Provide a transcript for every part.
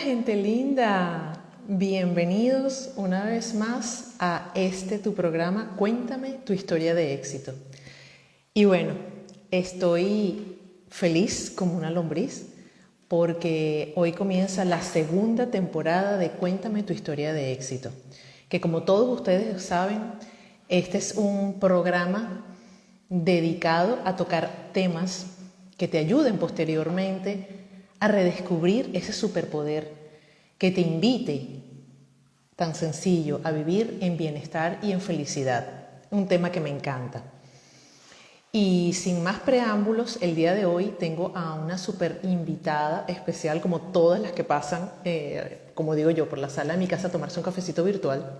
Gente linda, bienvenidos una vez más a tu programa Cuéntame tu historia de éxito. Y bueno, estoy feliz como una lombriz porque hoy comienza la segunda temporada de Cuéntame tu historia de éxito, que como todos ustedes saben, este es un programa dedicado a tocar temas que te ayuden posteriormente a redescubrir ese superpoder que te invite, tan sencillo, a vivir en bienestar y en felicidad. Un tema que me encanta. Y sin más preámbulos, el día de hoy tengo a una super invitada especial, como todas las que pasan, como digo yo, por la sala de mi casa a tomarse un cafecito virtual.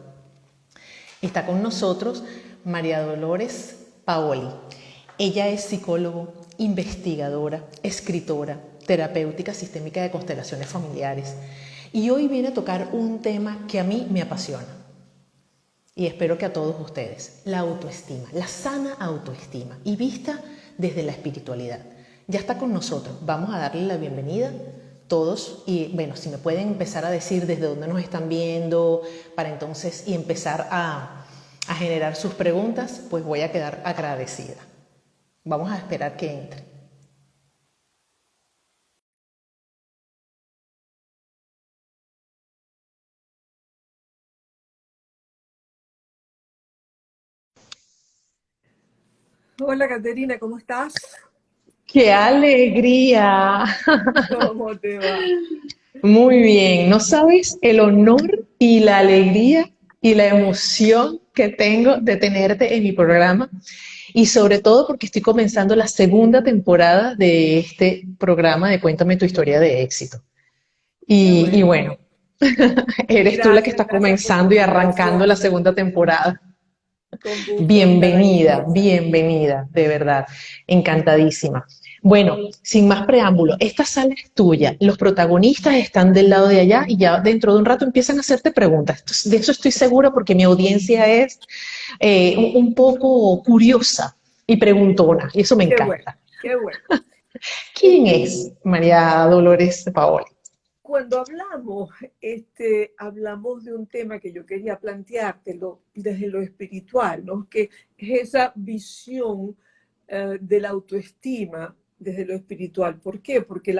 Está con nosotros María Dolores Paoli. Ella es psicólogo, investigadora, escritora, terapéutica sistémica de constelaciones familiares. Y hoy viene a tocar un tema que a mí me apasiona. Y espero que a todos ustedes. La autoestima, la sana autoestima y vista desde la espiritualidad. Ya está con nosotros. Vamos a darle la bienvenida todos. Y bueno, si me pueden empezar a decir desde dónde nos están viendo para entonces y empezar a generar sus preguntas, pues voy a quedar agradecida. Vamos a esperar que entre. Hola, Caterina, ¿cómo estás? ¡Qué alegría! ¿Cómo te va? Muy bien, no sabes el honor y la alegría y la emoción que tengo de tenerte en mi programa y sobre todo porque estoy comenzando la segunda temporada de este programa de Cuéntame tu historia de éxito. Qué Y bueno. bueno, eres tú la que Gracias, estás gracias por comenzando tu y arrancando la invitación. segunda temporada. Con gusto estar aquí Bienvenida, contigo. bienvenida, de verdad, encantadísima. Bueno, sin más preámbulo, esta sala es tuya, los protagonistas están del lado de allá y ya dentro de un rato empiezan a hacerte preguntas. De eso estoy segura porque mi audiencia es un poco curiosa y preguntona, y eso me Qué bueno, encanta. qué bueno. ¿Quién Este, es María Dolores Paoli? Cuando hablamos, hablamos de un tema que yo quería planteártelo desde lo espiritual, ¿no? Que es esa visión de la autoestima desde lo espiritual. ¿Por qué? Porque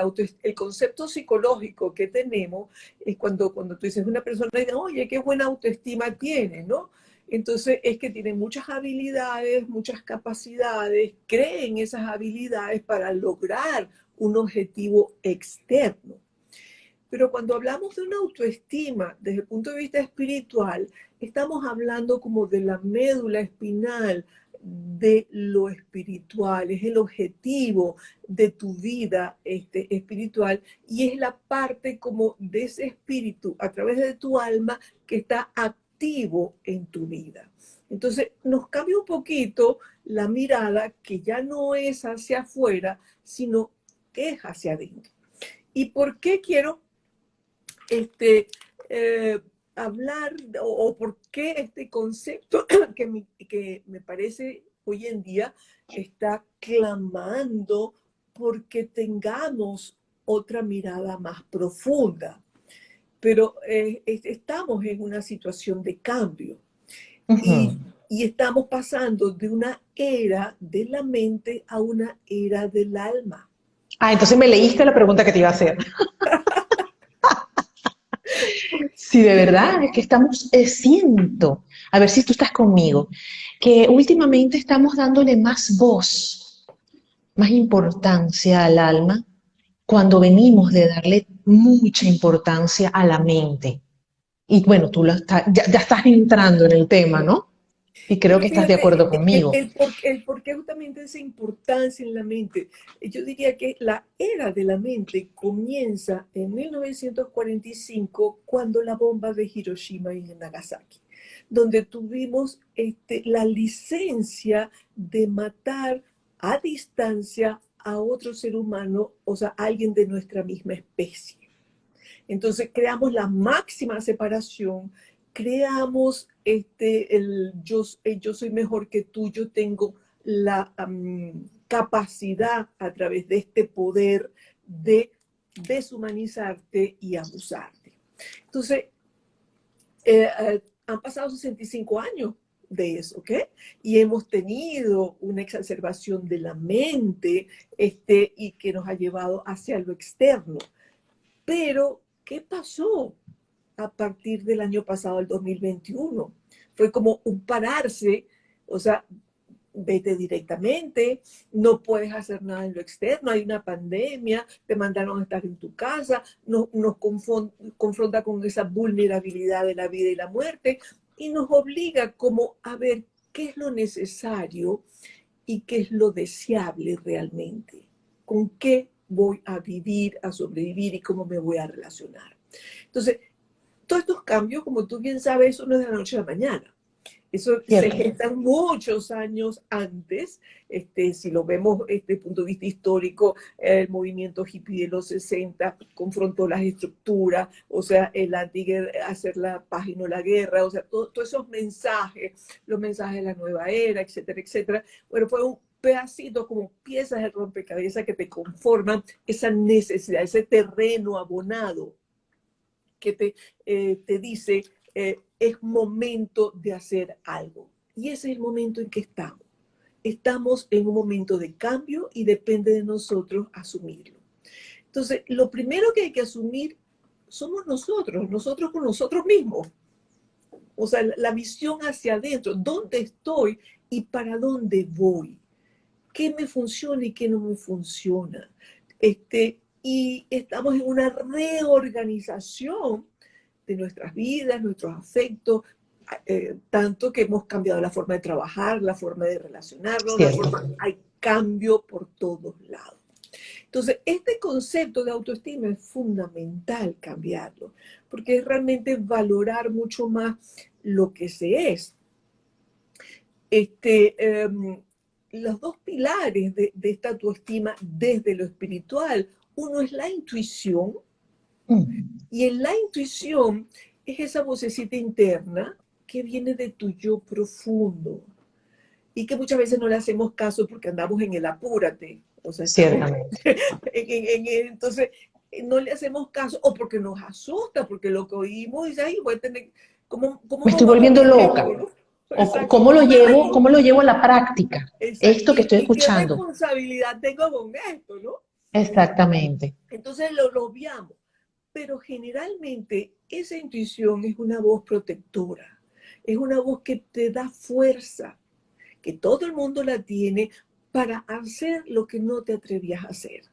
el concepto psicológico que tenemos es cuando tú dices una persona, dice, oye, qué buena autoestima tienes, ¿no? Entonces es que tiene muchas habilidades, muchas capacidades, cree en esas habilidades para lograr un objetivo externo. Pero cuando hablamos de una autoestima desde el punto de vista espiritual, estamos hablando como de la médula espinal de lo espiritual, es el objetivo de tu vida espiritual y es la parte como de ese espíritu a través de tu alma que está activo en tu vida. Entonces nos cambia un poquito la mirada que ya no es hacia afuera, sino que es hacia adentro. ¿Y por qué quiero este, eh, hablar o por qué este concepto que me parece hoy en día está clamando porque tengamos otra mirada más profunda? Pero estamos en una situación de cambio y, Ujú. y estamos pasando de una era de la mente a una era del alma. Ah, entonces me leíste la pregunta que te iba a hacer. Sí, de verdad, es que estamos, siento, a ver si tú estás conmigo, que últimamente estamos dándole más voz, más importancia al alma, cuando venimos de darle mucha importancia a la mente. Y bueno, ya estás entrando en el tema, ¿no? Y creo Pero que estás de acuerdo fíjate, conmigo. el por qué justamente esa importancia en la mente. Yo diría que la era de la mente comienza en 1945 cuando la bomba de Hiroshima y Nagasaki, donde tuvimos la licencia de matar a distancia a otro ser humano, o sea, alguien de nuestra misma especie. Entonces creamos la máxima separación, creamos yo soy mejor que tú, yo tengo la capacidad a través de este poder de deshumanizarte y abusarte. Entonces, han pasado 65 años de eso, ¿ok? Y hemos tenido una exacerbación de la mente y que nos ha llevado hacia lo externo. Pero, ¿qué pasó a partir del año pasado, el 2021? Fue como un pararse, o sea, vete directamente, no puedes hacer nada en lo externo, hay una pandemia, te mandaron a estar en tu casa, nos confronta con esa vulnerabilidad de la vida y la muerte y nos obliga como a ver qué es lo necesario y qué es lo deseable realmente, con qué voy a vivir, a sobrevivir y cómo me voy a relacionar. Entonces, todos estos cambios, como tú bien sabes, eso no es de la noche a la mañana. Eso se Cierto. gestan muchos años antes. Si lo vemos desde el punto de vista histórico, el movimiento hippie de los 60 confrontó las estructuras, o sea, el antiguerra, hacer la paz y no la guerra, o sea, todos esos mensajes, los mensajes de la nueva era, etcétera, etcétera. Bueno, fue un pedacito, como piezas de rompecabezas que te conforman esa necesidad, ese terreno abonado que te dice, es momento de hacer algo. Y ese es el momento en que estamos. Estamos en un momento de cambio y depende de nosotros asumirlo. Entonces, lo primero que hay que asumir somos nosotros con nosotros mismos. O sea, la visión hacia adentro, dónde estoy y para dónde voy. ¿Qué me funciona y qué no me funciona? Y estamos en una reorganización de nuestras vidas, nuestros afectos, tanto que hemos cambiado la forma de trabajar, la forma de relacionarnos, Cierto. hay cambio por todos lados. Entonces, este concepto de autoestima es fundamental cambiarlo, porque es realmente valorar mucho más lo que se es. Los dos pilares de esta autoestima desde lo espiritual, uno es la intuición, y en la intuición es esa vocecita interna que viene de tu yo profundo y que muchas veces no le hacemos caso porque andamos en el apúrate. O sea, estamos Ciertamente. entonces no le hacemos caso o porque nos asusta, porque lo que oímos dice, ay, voy a tener, ¿cómo Me me estoy voy a volviendo poner esto, loca. no? O Exacto, ¿cómo me cómo lo llevo a la práctica? exacto. Esto que estoy ¿Y qué escuchando. responsabilidad tengo con esto, no? Exactamente. Entonces lo obviamos. Pero generalmente esa intuición es una voz protectora, es una voz que te da fuerza, que todo el mundo la tiene para hacer lo que no te atrevías a hacer,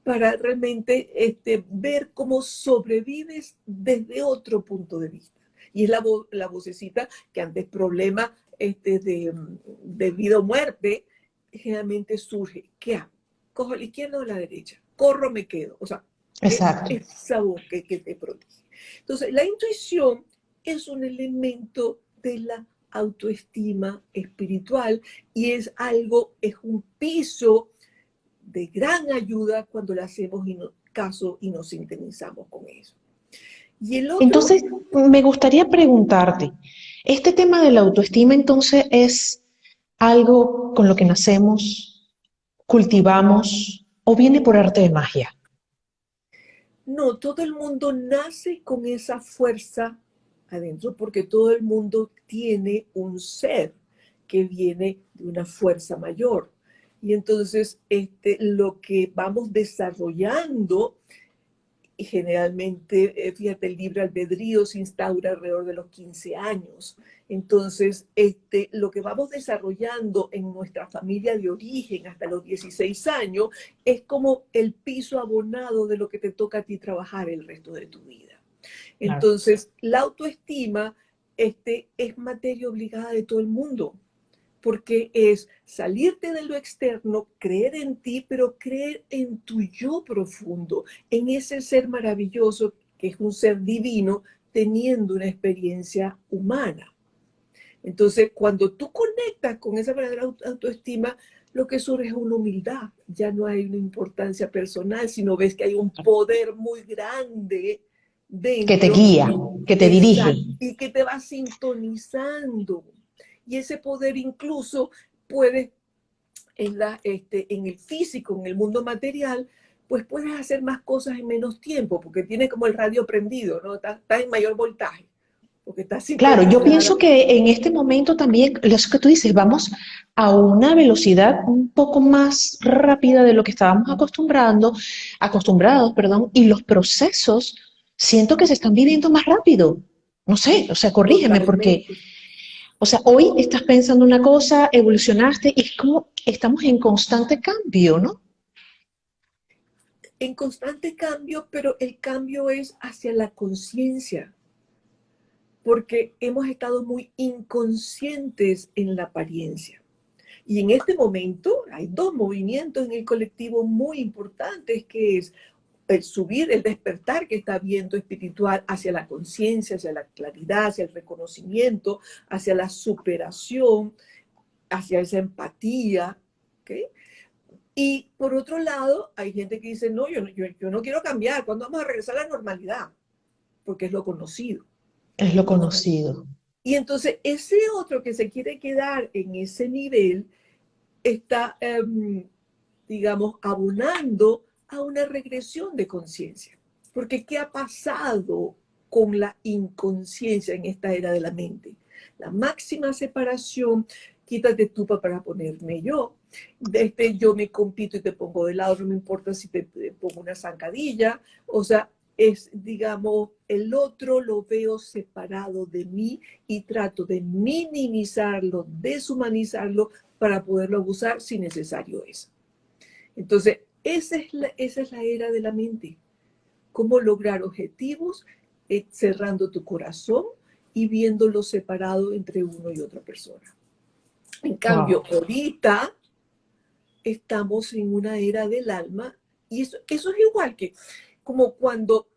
para realmente ver cómo sobrevives desde otro punto de vista. Y es la vocecita que ante problemas de vida o muerte, generalmente surge. ¿Qué hago? ¿Cojo a la izquierda o a la derecha? ¿Corro o me quedo? O sea, Exacto. esa voz que te protege. Entonces, la intuición es un elemento de la autoestima espiritual y es un piso de gran ayuda cuando le hacemos caso y nos sintonizamos con eso. Y el otro, Entonces, me gustaría preguntarte, ¿este tema de la autoestima entonces es algo con lo que nacemos, cultivamos o viene por arte de magia? no, todo el mundo nace con esa fuerza adentro porque todo el mundo tiene un ser que viene de una fuerza mayor. Y entonces lo que vamos desarrollando y generalmente, fíjate, el libre albedrío se instaura alrededor de los 15 años. Entonces, lo que vamos desarrollando en nuestra familia de origen hasta los 16 años es como el piso abonado de lo que te toca a ti trabajar el resto de tu vida. Claro. Entonces, la autoestima es materia obligada de todo el mundo porque es salirte de lo externo, creer en ti, pero creer en tu yo profundo, en ese ser maravilloso que es un ser divino teniendo una experiencia humana. Entonces, cuando tú conectas con esa verdadera autoestima, lo que surge es una humildad. Ya no hay una importancia personal, sino ves que hay un poder muy grande Que te dentro, guía, que te dirige. exacto, y que te va sintonizando. Y ese poder incluso puede en el físico, en el mundo material, pues puedes hacer más cosas en menos tiempo, porque tienes como el radio prendido, ¿no? Está en mayor voltaje, porque está Claro, yo sincronizada. pienso que en este momento también, eso que tú dices, vamos a una velocidad un poco más rápida de lo que estábamos acostumbrados, perdón, y los procesos siento que se están viviendo más rápido. No sé, o sea, corrígeme, porque, Totalmente. o sea, hoy estás pensando una cosa, evolucionaste y es como estamos en constante cambio, ¿no? En constante cambio, pero el cambio es hacia la conciencia, porque hemos estado muy inconscientes en la apariencia. Y en este momento hay dos movimientos en el colectivo muy importantes, que es el subir, el despertar que está viendo espiritual hacia la conciencia, hacia la claridad, hacia el reconocimiento, hacia la superación, hacia esa empatía. ¿Okay? Y por otro lado, hay gente que dice, no, yo no quiero cambiar, ¿cuándo vamos a regresar a la normalidad? Porque es lo conocido. Es lo conocido. Y entonces ese otro que se quiere quedar en ese nivel está, digamos, abonando a una regresión de conciencia. Porque ¿qué ha pasado con la inconsciencia en esta era de la mente? La máxima separación, quítate tú para ponerme yo. Yo me compito y te pongo de lado, no me importa si te pongo una zancadilla. O sea, es, digamos, el otro lo veo separado de mí y trato de minimizarlo, deshumanizarlo para poderlo abusar si necesario es. Entonces, esa es la era de la mente. Cómo lograr objetivos cerrando tu corazón y viéndolo separado entre uno y otra persona. En cambio, Wow. ahorita estamos en una era del alma y eso es igual que como cuando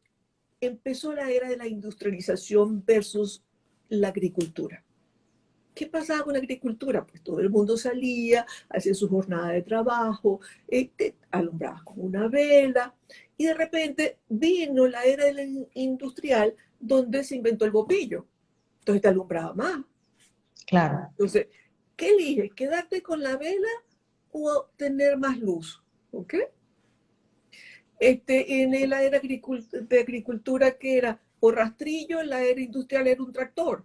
empezó la era de la industrialización versus la agricultura. ¿Qué pasaba con la agricultura? Pues todo el mundo salía, hacía su jornada de trabajo, alumbraba con una vela, y de repente vino la era industrial donde se inventó el bombillo. Entonces te alumbraba más. Claro. Entonces, ¿qué eliges? ¿Quedarte con la vela o tener más luz? ¿Ok? En la era de agricultura, que era o rastrillo, en la era industrial era un tractor.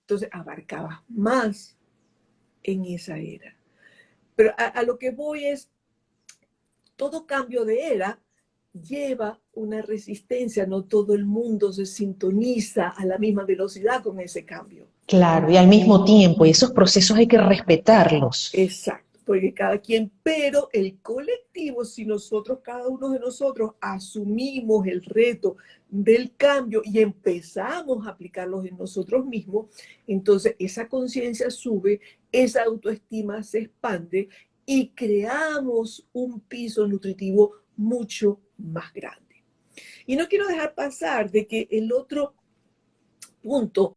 Entonces abarcaba más en esa era. Pero a lo que voy es, todo cambio de era lleva una resistencia, no todo el mundo se sintoniza a la misma velocidad con ese cambio. Claro, y al mismo tiempo, y esos procesos hay que respetarlos. Exacto, porque cada quien, pero el colectivo, si nosotros, cada uno de nosotros, asumimos el reto del cambio y empezamos a aplicarlos en nosotros mismos, entonces esa conciencia sube, esa autoestima se expande y creamos un piso nutritivo mucho más grande. Y no quiero dejar pasar de que el otro punto,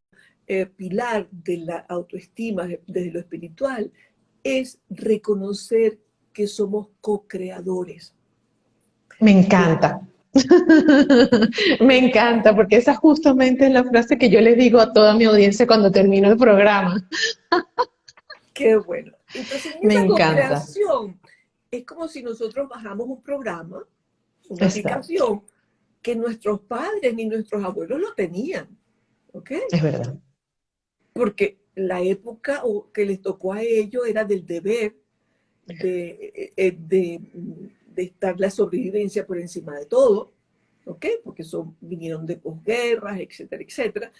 pilar de la autoestima desde lo espiritual, es reconocer que somos co-creadores. Me encanta. Me encanta, porque esa justamente es la frase que yo les digo a toda mi audiencia cuando termino el programa. Qué bueno. Entonces, en Me esa encanta. co-creación, es como si nosotros bajamos un programa, una Exacto. aplicación, que nuestros padres ni nuestros abuelos lo tenían. ¿Ok? Es verdad. Porque la época que les tocó a ellos era del deber de estar la sobrevivencia por encima de todo, ¿ok? Porque vinieron de posguerras, etcétera, etcétera.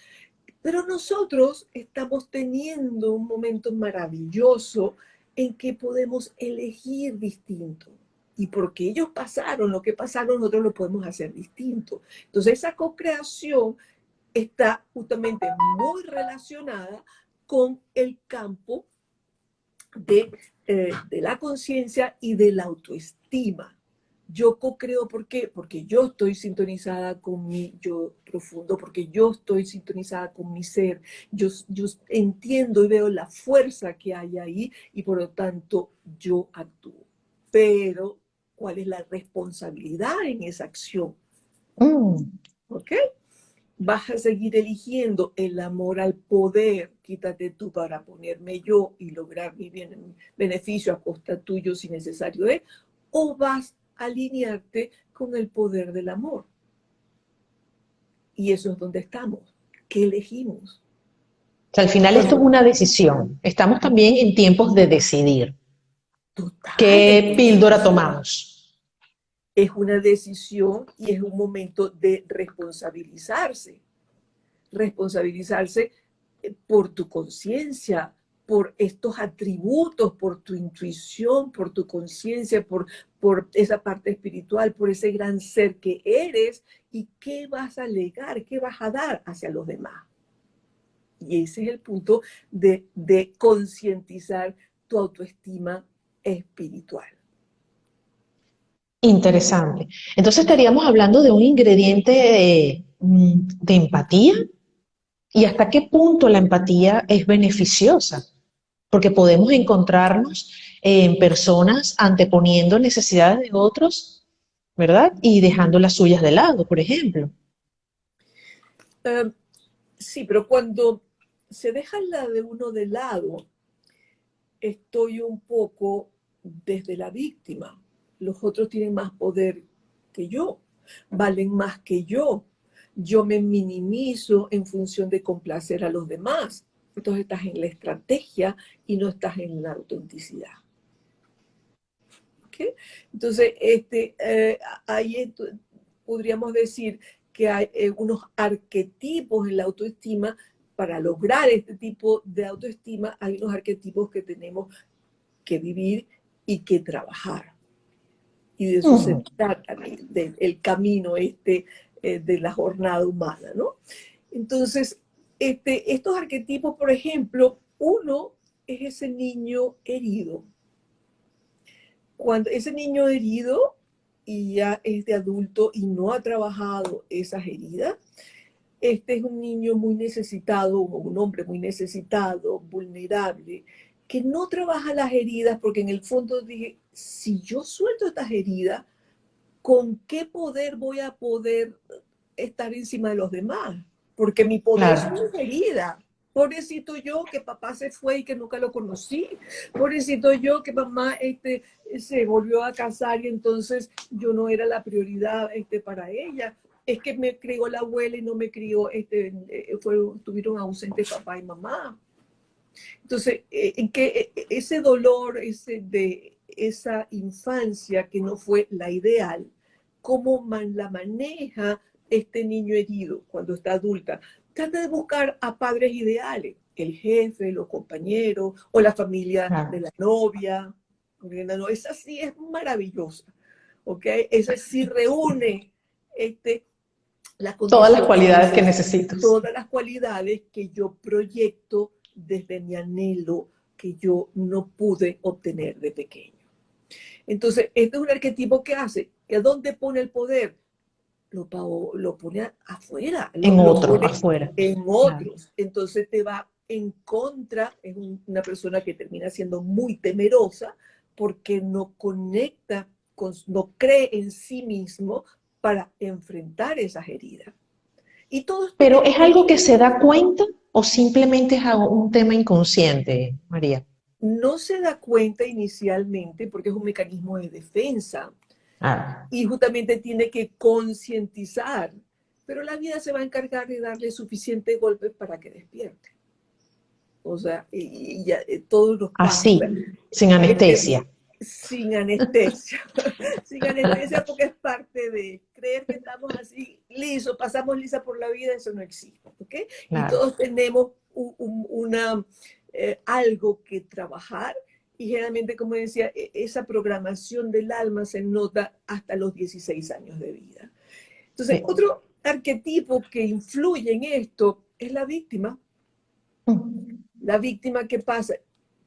Pero nosotros estamos teniendo un momento maravilloso en que podemos elegir distinto. Y porque ellos pasaron lo que pasaron, nosotros lo podemos hacer distinto. Entonces, esa co-creación está justamente muy relacionada con el campo de la conciencia y de la autoestima. Yo co-creo, ¿por qué? Porque yo estoy sintonizada con mi yo profundo, porque yo estoy sintonizada con mi ser. Yo entiendo y veo la fuerza que hay ahí y por lo tanto yo actúo. Pero, ¿cuál es la responsabilidad en esa acción? Mm, ¿Ok? Vas a seguir eligiendo el amor al poder, quítate tú para ponerme yo y lograr mi beneficio a costa tuyo si necesario es, o vas alinearte con el poder del amor. Y eso es donde estamos. ¿Qué elegimos? O sea, al final esto es una decisión. Estamos también en tiempos de decidir. Total, ¿Qué píldora tomamos? es una decisión y es un momento de responsabilizarse. Responsabilizarse por tu conciencia, por estos atributos, por tu intuición, por tu conciencia, por esa parte espiritual, por ese gran ser que eres y qué vas a legar, qué vas a dar hacia los demás. Y ese es el punto de concientizar tu autoestima espiritual. Interesante. Entonces estaríamos hablando de un ingrediente de empatía. ¿Y hasta qué punto la empatía es beneficiosa? Porque podemos encontrarnos en personas anteponiendo necesidades de otros, ¿verdad? Y dejando las suyas de lado, por ejemplo. Sí, pero cuando se deja la de uno de lado, estoy un poco desde la víctima. Los otros tienen más poder que yo, valen más que yo. Yo me minimizo en función de complacer a los demás. Entonces estás en la estrategia y no estás en la autenticidad. ¿Okay? Entonces, ahí podríamos decir que hay unos arquetipos en la autoestima. Para lograr este tipo de autoestima, hay unos arquetipos que tenemos que vivir y que trabajar. Y de eso se trata, del camino de la jornada humana, ¿no? Entonces, estos arquetipos, por ejemplo, uno es ese niño herido. Cuando ese niño herido y ya es de adulto y no ha trabajado esas heridas, este es un niño muy necesitado, un hombre muy necesitado, vulnerable, que no trabaja las heridas porque en el fondo dije, si yo suelto estas heridas, ¿con qué poder voy a poder estar encima de los demás? Porque mi poder Claro. son mis heridas. Pobrecito yo que papá se fue y que nunca lo conocí. Pobrecito yo que mamá se volvió a casar y entonces yo no era la prioridad para ella. Es que me crió la abuela y no me crió, estuvieron ausentes papá y mamá. Entonces, en que ese dolor de esa infancia que no fue la ideal, ¿cómo la maneja este niño herido cuando está adulta? Trata de buscar a padres ideales, el jefe, los compañeros o la familia de la novia. Esa sí es maravillosa, ¿ok? Esa sí reúne Todas las cualidades que necesito. Todas las cualidades que yo proyecto desde mi anhelo que yo no pude obtener de pequeño. Entonces, este es un arquetipo que hace, que ¿dónde pone el poder? Lo pone afuera. En otros, pone afuera. En otros. Claro. Entonces te va en contra, es una persona que termina siendo muy temerosa porque no conecta, no cree en sí mismo para enfrentar esas heridas. Y todo ¿Pero es algo que se da cuenta o simplemente es un tema inconsciente, María? No se da cuenta inicialmente porque es un mecanismo de defensa. Y justamente tiene que concientizar, pero la vida se va a encargar de darle suficientes golpes para que despierte. O sea, y ya todos los pasos. Así, sin anestesia. Sin anestesia. Sin anestesia porque es parte de creer que estamos así lisos, pasamos lisa por la vida, eso no existe, ¿ok? Claro. Y todos tenemos algo que trabajar. Y generalmente, como decía, esa programación del alma se nota hasta los 16 años de vida. Entonces, sí. Otro arquetipo que influye en esto es la víctima. La víctima, ¿qué pasa?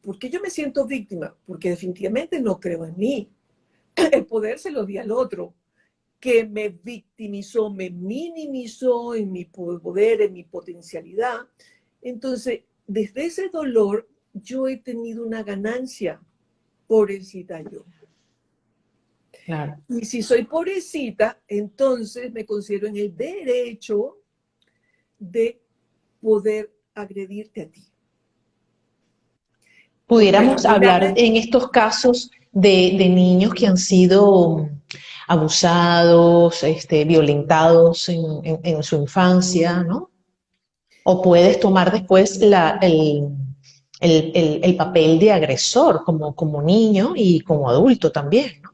¿Por qué yo me siento víctima? Porque definitivamente no creo en mí. El poder se lo di al otro, que me victimizó, me minimizó en mi poder, en mi potencialidad. Entonces, desde ese dolor, yo he tenido una ganancia, pobrecita yo. Claro. Y si soy pobrecita, entonces me considero en el derecho de poder agredirte a ti. Pudiéramos hablar en estos casos de niños que han sido abusados, violentados en su infancia, ¿no? O puedes tomar después el papel de agresor como niño y como adulto también, ¿no?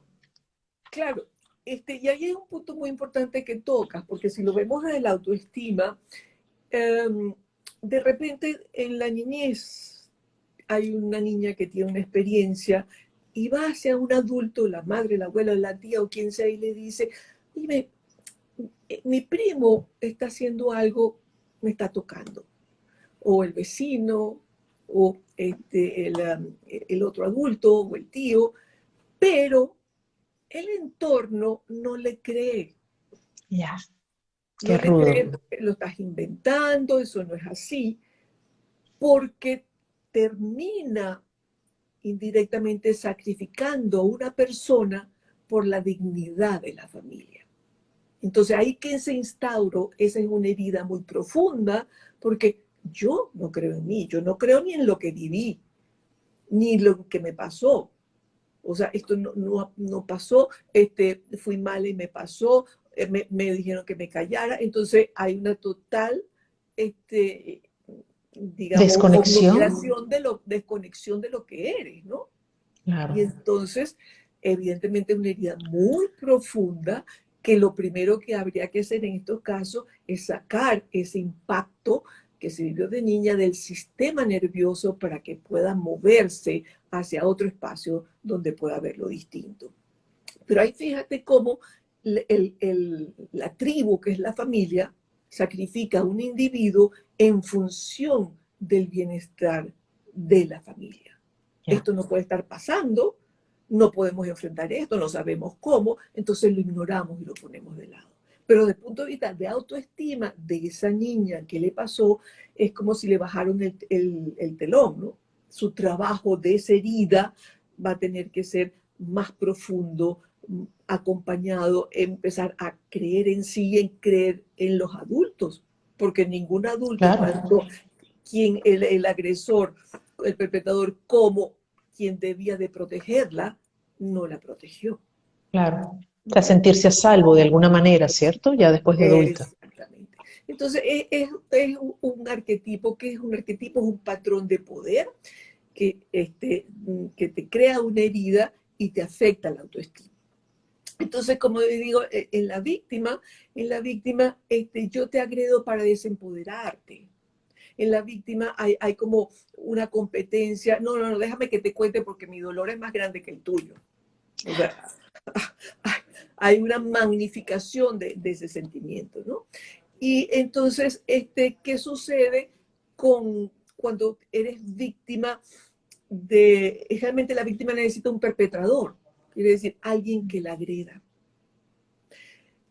Claro, y ahí hay un punto muy importante que tocas, porque si lo vemos desde la autoestima, em, de repente en la niñez hay una niña que tiene una experiencia y va hacia un adulto, la madre, la abuela, la tía o quien sea, y le dice, dime, mi primo está haciendo algo, me está tocando, o el vecino, o el otro adulto, o el tío, pero el entorno no le cree. Ya, No qué le cree, rudo. lo estás inventando, eso no es así, porque termina indirectamente sacrificando a una persona por la dignidad de la familia. Entonces ahí que se instauró, esa es una herida muy profunda, porque yo no creo en mí, yo no creo ni en lo que viví, ni lo que me pasó. O sea, esto no pasó, fui mala y me pasó, me dijeron que me callara. Entonces hay una total, este, digamos, Desconexión, desconexión de lo que eres, ¿no? Y claro. entonces, evidentemente, una herida muy profunda que lo primero que habría que hacer en estos casos es sacar ese impacto que se vivió de niña del sistema nervioso para que pueda moverse hacia otro espacio donde pueda ver lo distinto. Pero ahí fíjate cómo la tribu, que es la familia, sacrifica a un individuo en función del bienestar de la familia. Ya, Esto no puede estar pasando, no podemos enfrentar esto, no sabemos cómo, entonces lo ignoramos y lo ponemos de lado. Pero desde el punto de vista de autoestima de esa niña que le pasó, es como si le bajaron el telón, ¿no? Su trabajo de esa herida va a tener que ser más profundo, acompañado, empezar a creer en sí y en creer en los adultos, porque ningún adulto, claro, tanto quien el agresor, el perpetrador, como quien debía de protegerla, no la protegió. claro. O sea, sentirse a salvo de alguna manera, ¿cierto? Ya después de adulta. Exactamente. Entonces, es un arquetipo, que es un arquetipo, es un patrón de poder que te crea una herida y te afecta la autoestima. Entonces, como digo, en la víctima, yo te agredo para desempoderarte. En la víctima hay como una competencia. No, no, no, déjame que te cuente porque mi dolor es más grande que el tuyo. O sea, hay una magnificación de ese sentimiento, ¿no? Y entonces, ¿qué sucede cuando eres víctima realmente la víctima necesita un perpetrador, quiere decir, alguien que la agreda.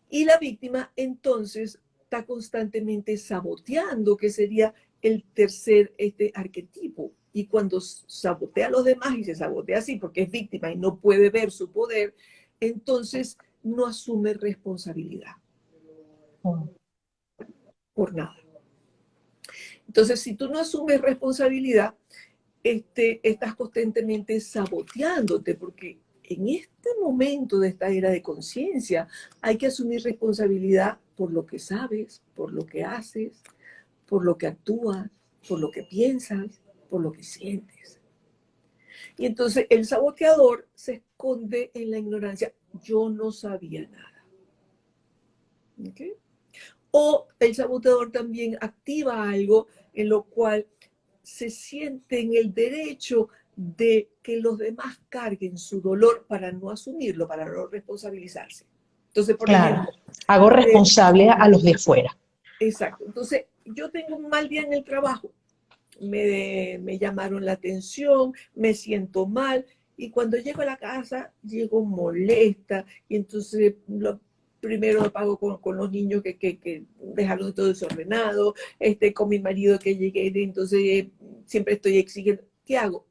Y la víctima entonces está constantemente saboteando, que sería el tercer arquetipo. Y cuando sabotea a los demás y se sabotea así porque es víctima y no puede ver su poder, entonces no asume responsabilidad por nada. Entonces, si tú no asumes responsabilidad, estás constantemente saboteándote, porque en este momento de esta era de conciencia hay que asumir responsabilidad por lo que sabes, por lo que haces, por lo que actúas, por lo que piensas, por lo que sientes. Y entonces el saboteador se esconde en la ignorancia. Yo no sabía nada. ¿Okay? O el saboteador también activa algo en lo cual se siente en el derecho de que los demás carguen su dolor para no asumirlo, para no responsabilizarse. Entonces, por Claro. ejemplo, Hago responsable a los de afuera. exacto. Entonces, yo tengo un mal día en el trabajo, me llamaron la atención, me siento mal, y cuando llego a la casa, llego molesta, y entonces primero pago con los niños que dejaron todo desordenado, con mi marido que llegué, entonces siempre estoy exigiendo. ¿Qué hago?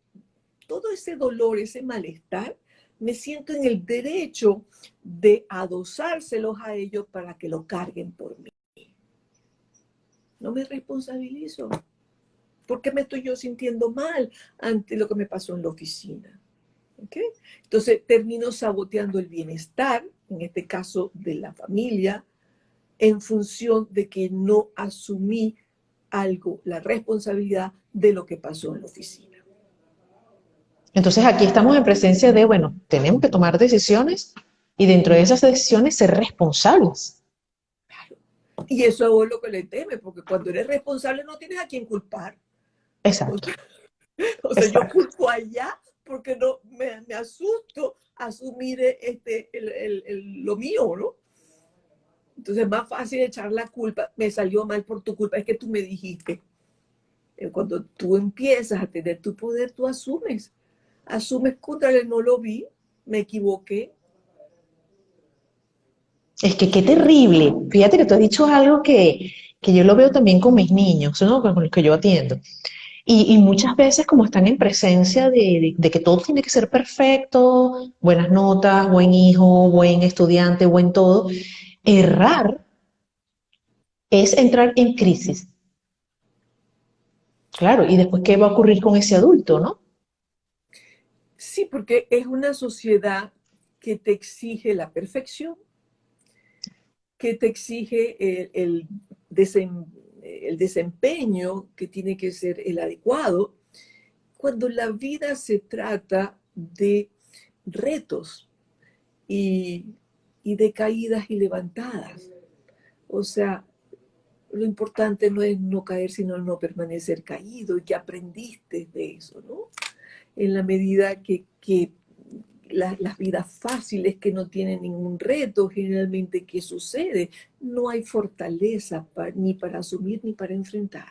Todo ese dolor, ese malestar, me siento en el derecho de adosárselos a ellos para que lo carguen por mí. No me responsabilizo. ¿Por qué me estoy yo sintiendo mal ante lo que me pasó en la oficina? ¿Okay? Entonces termino saboteando el bienestar en este caso de la familia, en función de que no asumí algo, la responsabilidad de lo que pasó en la oficina. Entonces aquí estamos en presencia de, bueno, tenemos que tomar decisiones y dentro de esas decisiones ser responsables. Y eso es lo que le teme, porque cuando eres responsable no tienes a quién culpar. Exacto. O sea, yo Exacto. culpo allá porque no me asusto asumir lo mío, ¿no? Entonces es más fácil echar la culpa. Me salió mal por tu culpa, es que tú me dijiste. Cuando tú empiezas a tener tu poder, tú asumes. Asumes contra el no lo vi, me equivoqué. Es que qué terrible. Fíjate que tú has dicho algo que yo lo veo también con mis niños, ¿no? Con los que yo atiendo. Y muchas veces como están en presencia de que todo tiene que ser perfecto, buenas notas, buen hijo, buen estudiante, buen todo, errar es entrar en crisis. Claro, y después, ¿qué va a ocurrir con ese adulto, no? Sí, porque es una sociedad que te exige la perfección, que te exige el desempeño que tiene que ser el adecuado, cuando la vida se trata de retos y, y de caídas y levantadas. O sea, lo importante no es no caer, sino no permanecer caído y que aprendiste de eso, ¿no? En la medida que las vidas fáciles que no tienen ningún reto, generalmente, ¿qué sucede? No hay fortaleza ni para asumir ni para enfrentar.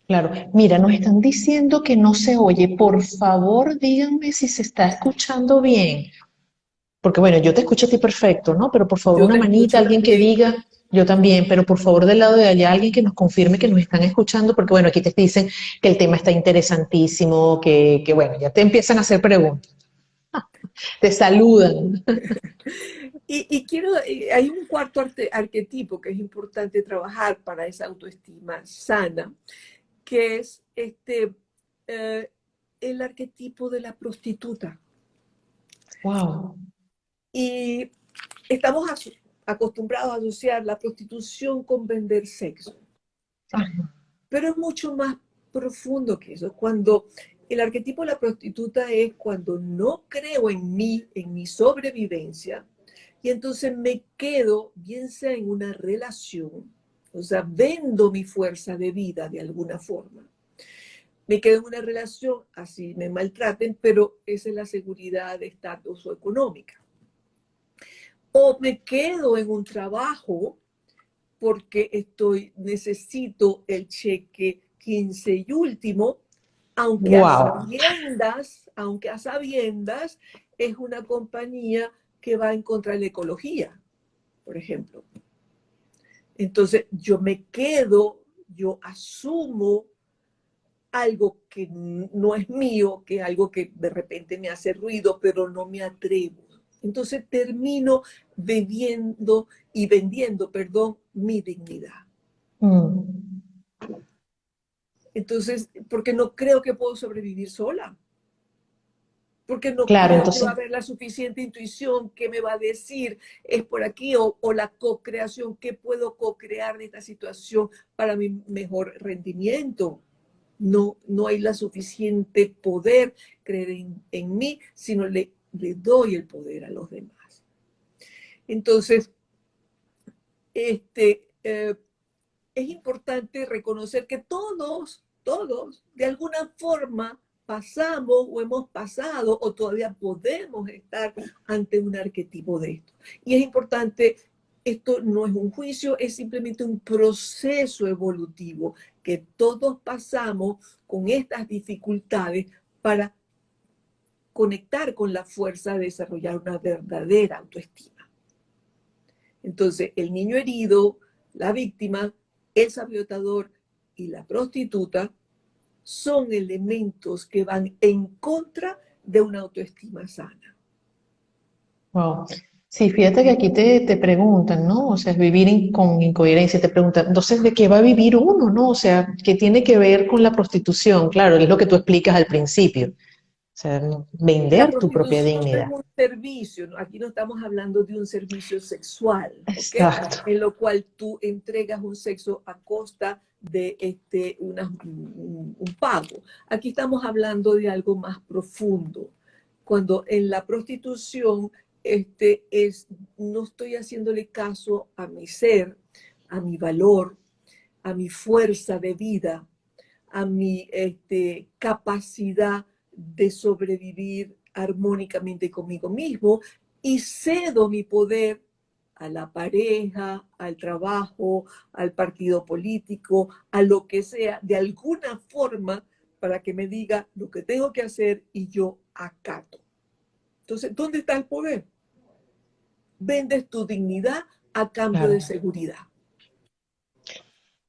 Claro, mira, nos están diciendo que no se oye. Por favor, díganme si se está escuchando bien. Porque bueno, yo te escucho a ti perfecto, ¿no? Pero por favor, Yo una te manita, escucho alguien que también. diga, yo también, pero por favor del lado de allá alguien que nos confirme que nos están escuchando, porque bueno, aquí te dicen que el tema está interesantísimo, que bueno, ya te empiezan a hacer preguntas, te saludan. Hay un cuarto arquetipo que es importante trabajar para esa autoestima sana, que es eh, el arquetipo de la prostituta. Wow. Y estamos acostumbrados a asociar la prostitución con vender sexo. Pero es mucho más profundo que eso. Cuando el arquetipo de la prostituta es cuando no creo en mi sobrevivencia, y entonces me quedo, bien sea en una relación, o sea, vendo mi fuerza de vida de alguna forma. Me quedo en una relación, así me maltraten, pero esa es la seguridad de estatus o económica. O me quedo en un trabajo porque necesito el cheque 15 y último, Wow. aunque a sabiendas es una compañía que va en contra de la ecología, por ejemplo. Entonces yo asumo algo que no es mío, que algo que de repente me hace ruido, pero no me atrevo. Entonces termino vendiendo, perdón, mi dignidad. Mm. Entonces, porque no creo que puedo sobrevivir sola. Porque no Claro, creo que va a entonces, haber la suficiente intuición que me va a decir es por aquí o la co-creación, que puedo co-crear de esta situación para mi mejor rendimiento. No hay la suficiente poder creer en mí, sino le doy el poder a los demás. Entonces, es importante reconocer que todos, de alguna forma, pasamos o hemos pasado o todavía podemos estar ante un arquetipo de esto. Y es importante, esto no es un juicio, es simplemente un proceso evolutivo que todos pasamos con estas dificultades para conectar con la fuerza de desarrollar una verdadera autoestima. Entonces, el niño herido, la víctima, el saboteador y la prostituta son elementos que van en contra de una autoestima sana. wow. Sí, fíjate que aquí te preguntan, ¿no? O sea, es vivir con incoherencia. Te preguntan, entonces, ¿de qué va a vivir uno, no? O sea, ¿qué tiene que ver con la prostitución? Claro, es lo que tú explicas al principio. sea, La vender tu propia prostitución es dignidad. un servicio, ¿no? Aquí no estamos hablando de un servicio sexual, ¿ok? Exacto. En lo cual tú entregas un sexo a costa de un pago. Aquí estamos hablando de algo más profundo. Cuando en la prostitución no estoy haciéndole caso a mi ser, a mi valor, a mi fuerza de vida, a mi capacidad de sobrevivir armónicamente conmigo mismo y cedo mi poder a la pareja, al trabajo, al partido político, a lo que sea, de alguna forma para que me diga lo que tengo que hacer y yo acato. Entonces, ¿dónde está el poder? Vendes tu dignidad a cambio Claro. de seguridad.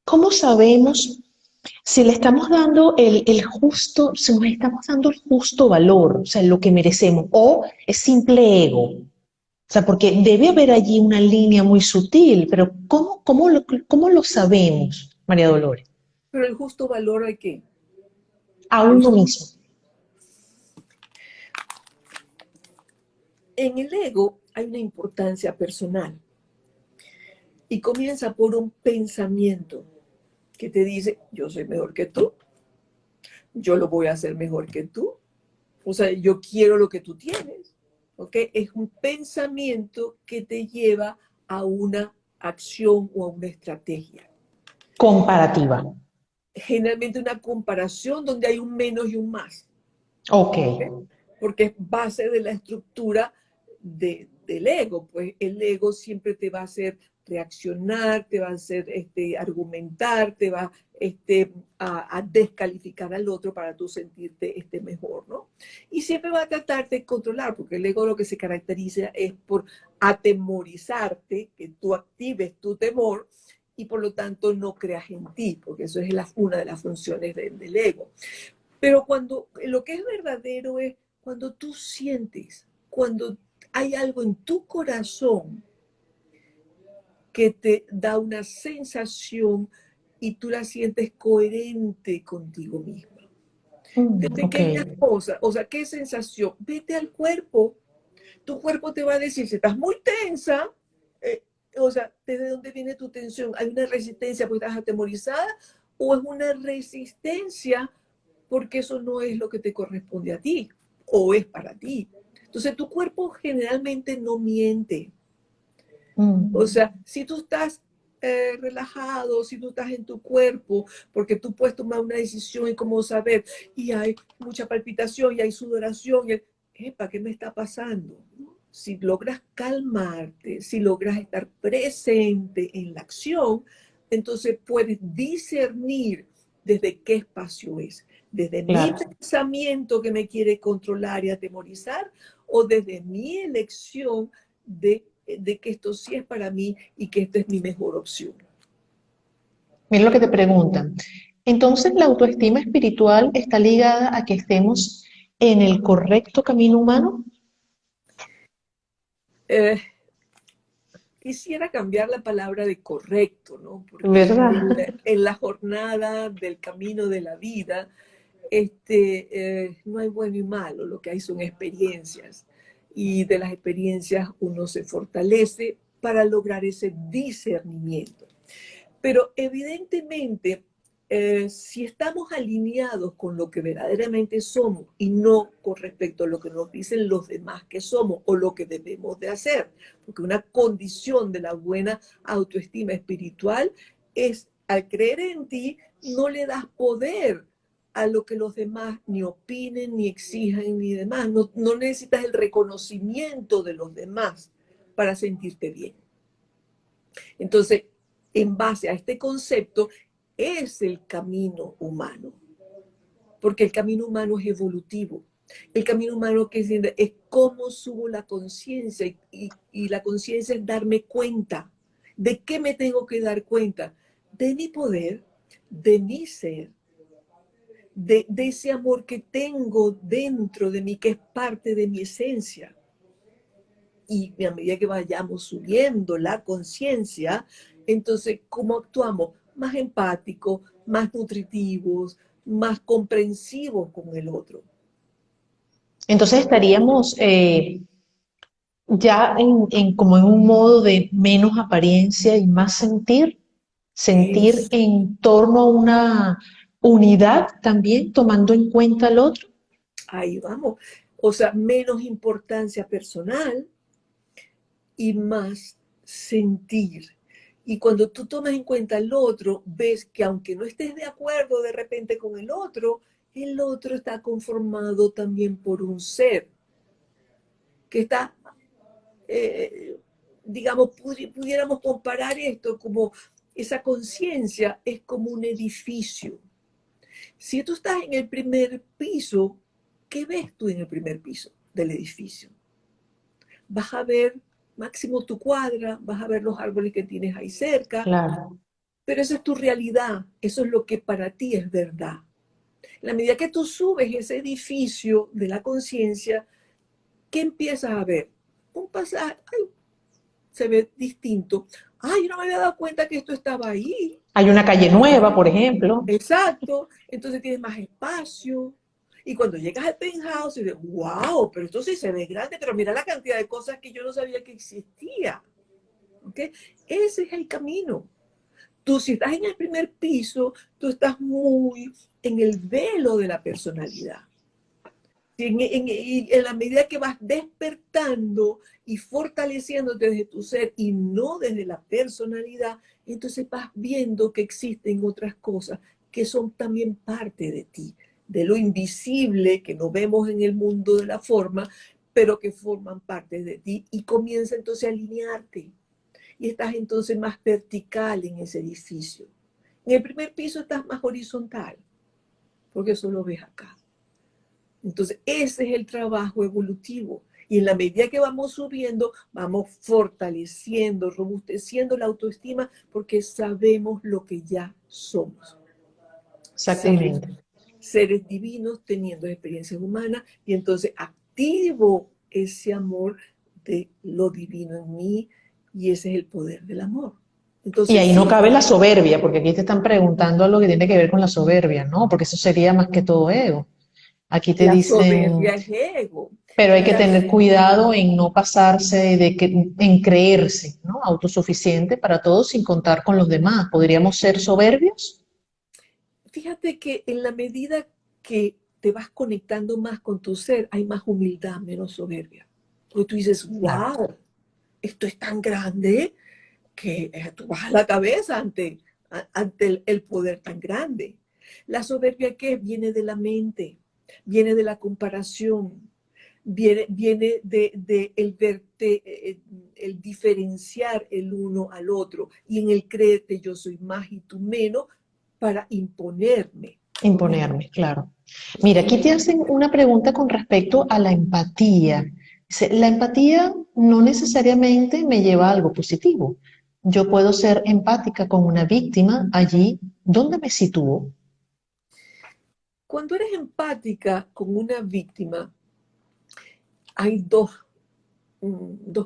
¿Cómo sabemos si le estamos dando el justo, si nos estamos dando el justo valor, o sea, lo que merecemos, o es simple ego? O sea, porque debe haber allí una línea muy sutil, pero ¿cómo lo sabemos, María Dolores? Pero el justo valor hay que... A El, uno mismo. en el ego hay una importancia personal y comienza por un pensamiento que te dice, yo soy mejor que tú, yo lo voy a hacer mejor que tú, o sea, yo quiero lo que tú tienes, ¿ok? Es un pensamiento que te lleva a una acción o a una estrategia. Comparativa. Generalmente una comparación donde hay un menos y un más. Ok. Porque es base de la estructura del ego, pues el ego siempre te va a hacer reaccionar, te va a hacer argumentar, te va a descalificar al otro para tú sentirte mejor, ¿no? Y siempre va a tratar de controlar, porque el ego lo que se caracteriza es por atemorizarte, que tú actives tu temor y por lo tanto no creas en ti, porque eso es una de las funciones del ego. Pero cuando lo que es verdadero es cuando tú sientes, cuando hay algo en tu corazón que te da una sensación y tú la sientes coherente contigo misma. De Ok. pequeñas cosas, o sea, ¿qué sensación? Vete al cuerpo. Tu cuerpo te va a decir, si estás muy tensa, eh, o sea, ¿desde dónde viene tu tensión? ¿Hay una resistencia porque estás atemorizada? ¿O es una resistencia porque eso no es lo que te corresponde a ti o es para ti? Entonces tu cuerpo generalmente no miente. O sea, si tú estás relajado, si tú estás en tu cuerpo, porque tú puedes tomar una decisión y cómo saber, y hay mucha palpitación y hay sudoración, y ¿para qué me está pasando? Si logras calmarte, si logras estar presente en la acción, entonces puedes discernir desde qué espacio es. Desde mi Claro. pensamiento que me quiere controlar y atemorizar, o desde mi elección de que esto sí es para mí y que esta es mi mejor opción. Mira lo que te preguntan. Entonces, la autoestima espiritual está ligada a que estemos en el correcto camino humano. Eh, Quisiera cambiar la palabra de correcto, ¿no? Porque ¿Verdad? en la jornada del camino de la vida, no hay bueno y malo, lo que hay son experiencias. Y de las experiencias uno se fortalece para lograr ese discernimiento. Pero evidentemente, si estamos alineados con lo que verdaderamente somos y no con respecto a lo que nos dicen los demás que somos o lo que debemos de hacer, porque una condición de la buena autoestima espiritual es al creer en ti, no le das poder a lo que los demás ni opinen, ni exijan, ni demás. No, no necesitas el reconocimiento de los demás para sentirte bien. Entonces, en base a este concepto, es el camino humano, porque el camino humano es evolutivo. El camino humano es cómo subo la conciencia y la conciencia es darme cuenta. ¿De qué me tengo que dar cuenta? De mi poder, de mi ser, de ese amor que tengo dentro de mí, que es parte de mi esencia. Y a medida que vayamos subiendo la conciencia, entonces, ¿cómo actuamos? Más empáticos, más nutritivos, más comprensivos con el otro. Entonces estaríamos ya como en un modo de menos apariencia y más sentir, sentir Es, en torno a una unidad también, tomando en cuenta al otro. ahí vamos. O sea, menos importancia personal y más sentir. Y cuando tú tomas en cuenta al otro, ves que aunque no estés de acuerdo de repente con el otro está conformado también por un ser que está, eh, digamos, pudiéramos comparar esto como esa conciencia es como un edificio. Si tú estás en el primer piso, ¿qué ves tú en el primer piso del edificio? Vas a ver máximo tu cuadra, vas a ver los árboles que tienes ahí cerca, Claro. pero esa es tu realidad, eso es lo que para ti es verdad. En la medida que tú subes ese edificio de la conciencia, ¿qué empiezas a ver? Un pasaje, ay, se ve distinto. Ay, no me había dado cuenta que esto estaba ahí. Hay una calle nueva, por ejemplo. Exacto, entonces tienes más espacio. Y cuando llegas al penthouse, dices, wow, pero esto sí se ve grande, pero mira la cantidad de cosas que yo no sabía que existía. ¿Ok? Ese es el camino. Tú, si estás en el primer piso, tú estás muy en el velo de la personalidad. Y en la medida que vas despertando y fortaleciéndote desde tu ser y no desde la personalidad, entonces vas viendo que existen otras cosas que son también parte de ti, de lo invisible que no vemos en el mundo de la forma, pero que forman parte de ti y comienza entonces a alinearte y estás entonces más vertical en ese edificio. En el primer piso estás más horizontal, porque eso lo ves acá. Entonces, ese es el trabajo evolutivo. Y en la medida que vamos subiendo, vamos fortaleciendo, robusteciendo la autoestima, porque sabemos lo que ya somos. Seres, Exactamente. seres divinos teniendo experiencias humanas, y entonces activo ese amor de lo divino en mí, y ese es el poder del amor. Y Entonces, ahí no sí, cabe la soberbia, porque aquí te están preguntando algo que tiene que ver con la soberbia, ¿no? Porque eso sería más que todo ego. Aquí te la dicen, soberbia es ego. pero hay Y que la, tener cuidado en no pasarse en creerse, ¿no? Autosuficiente para todos sin contar con los demás. ¿Podríamos ser soberbios? Fíjate que en la medida que te vas conectando más con tu ser, hay más humildad, menos soberbia. Porque tú dices, Claro. wow, esto es tan grande que tú bajas la cabeza ante el poder tan grande. La soberbia que viene de la mente, viene de la comparación, viene de el verte, el diferenciar el uno al otro y en el creerte yo soy más y tú menos para imponerme. Imponerme, claro. Mira, aquí te hacen una pregunta con respecto a la empatía. Dice, la empatía no necesariamente me lleva a algo positivo. Yo puedo ser empática con una víctima allí donde me sitúo. Cuando eres empática con una víctima, hay dos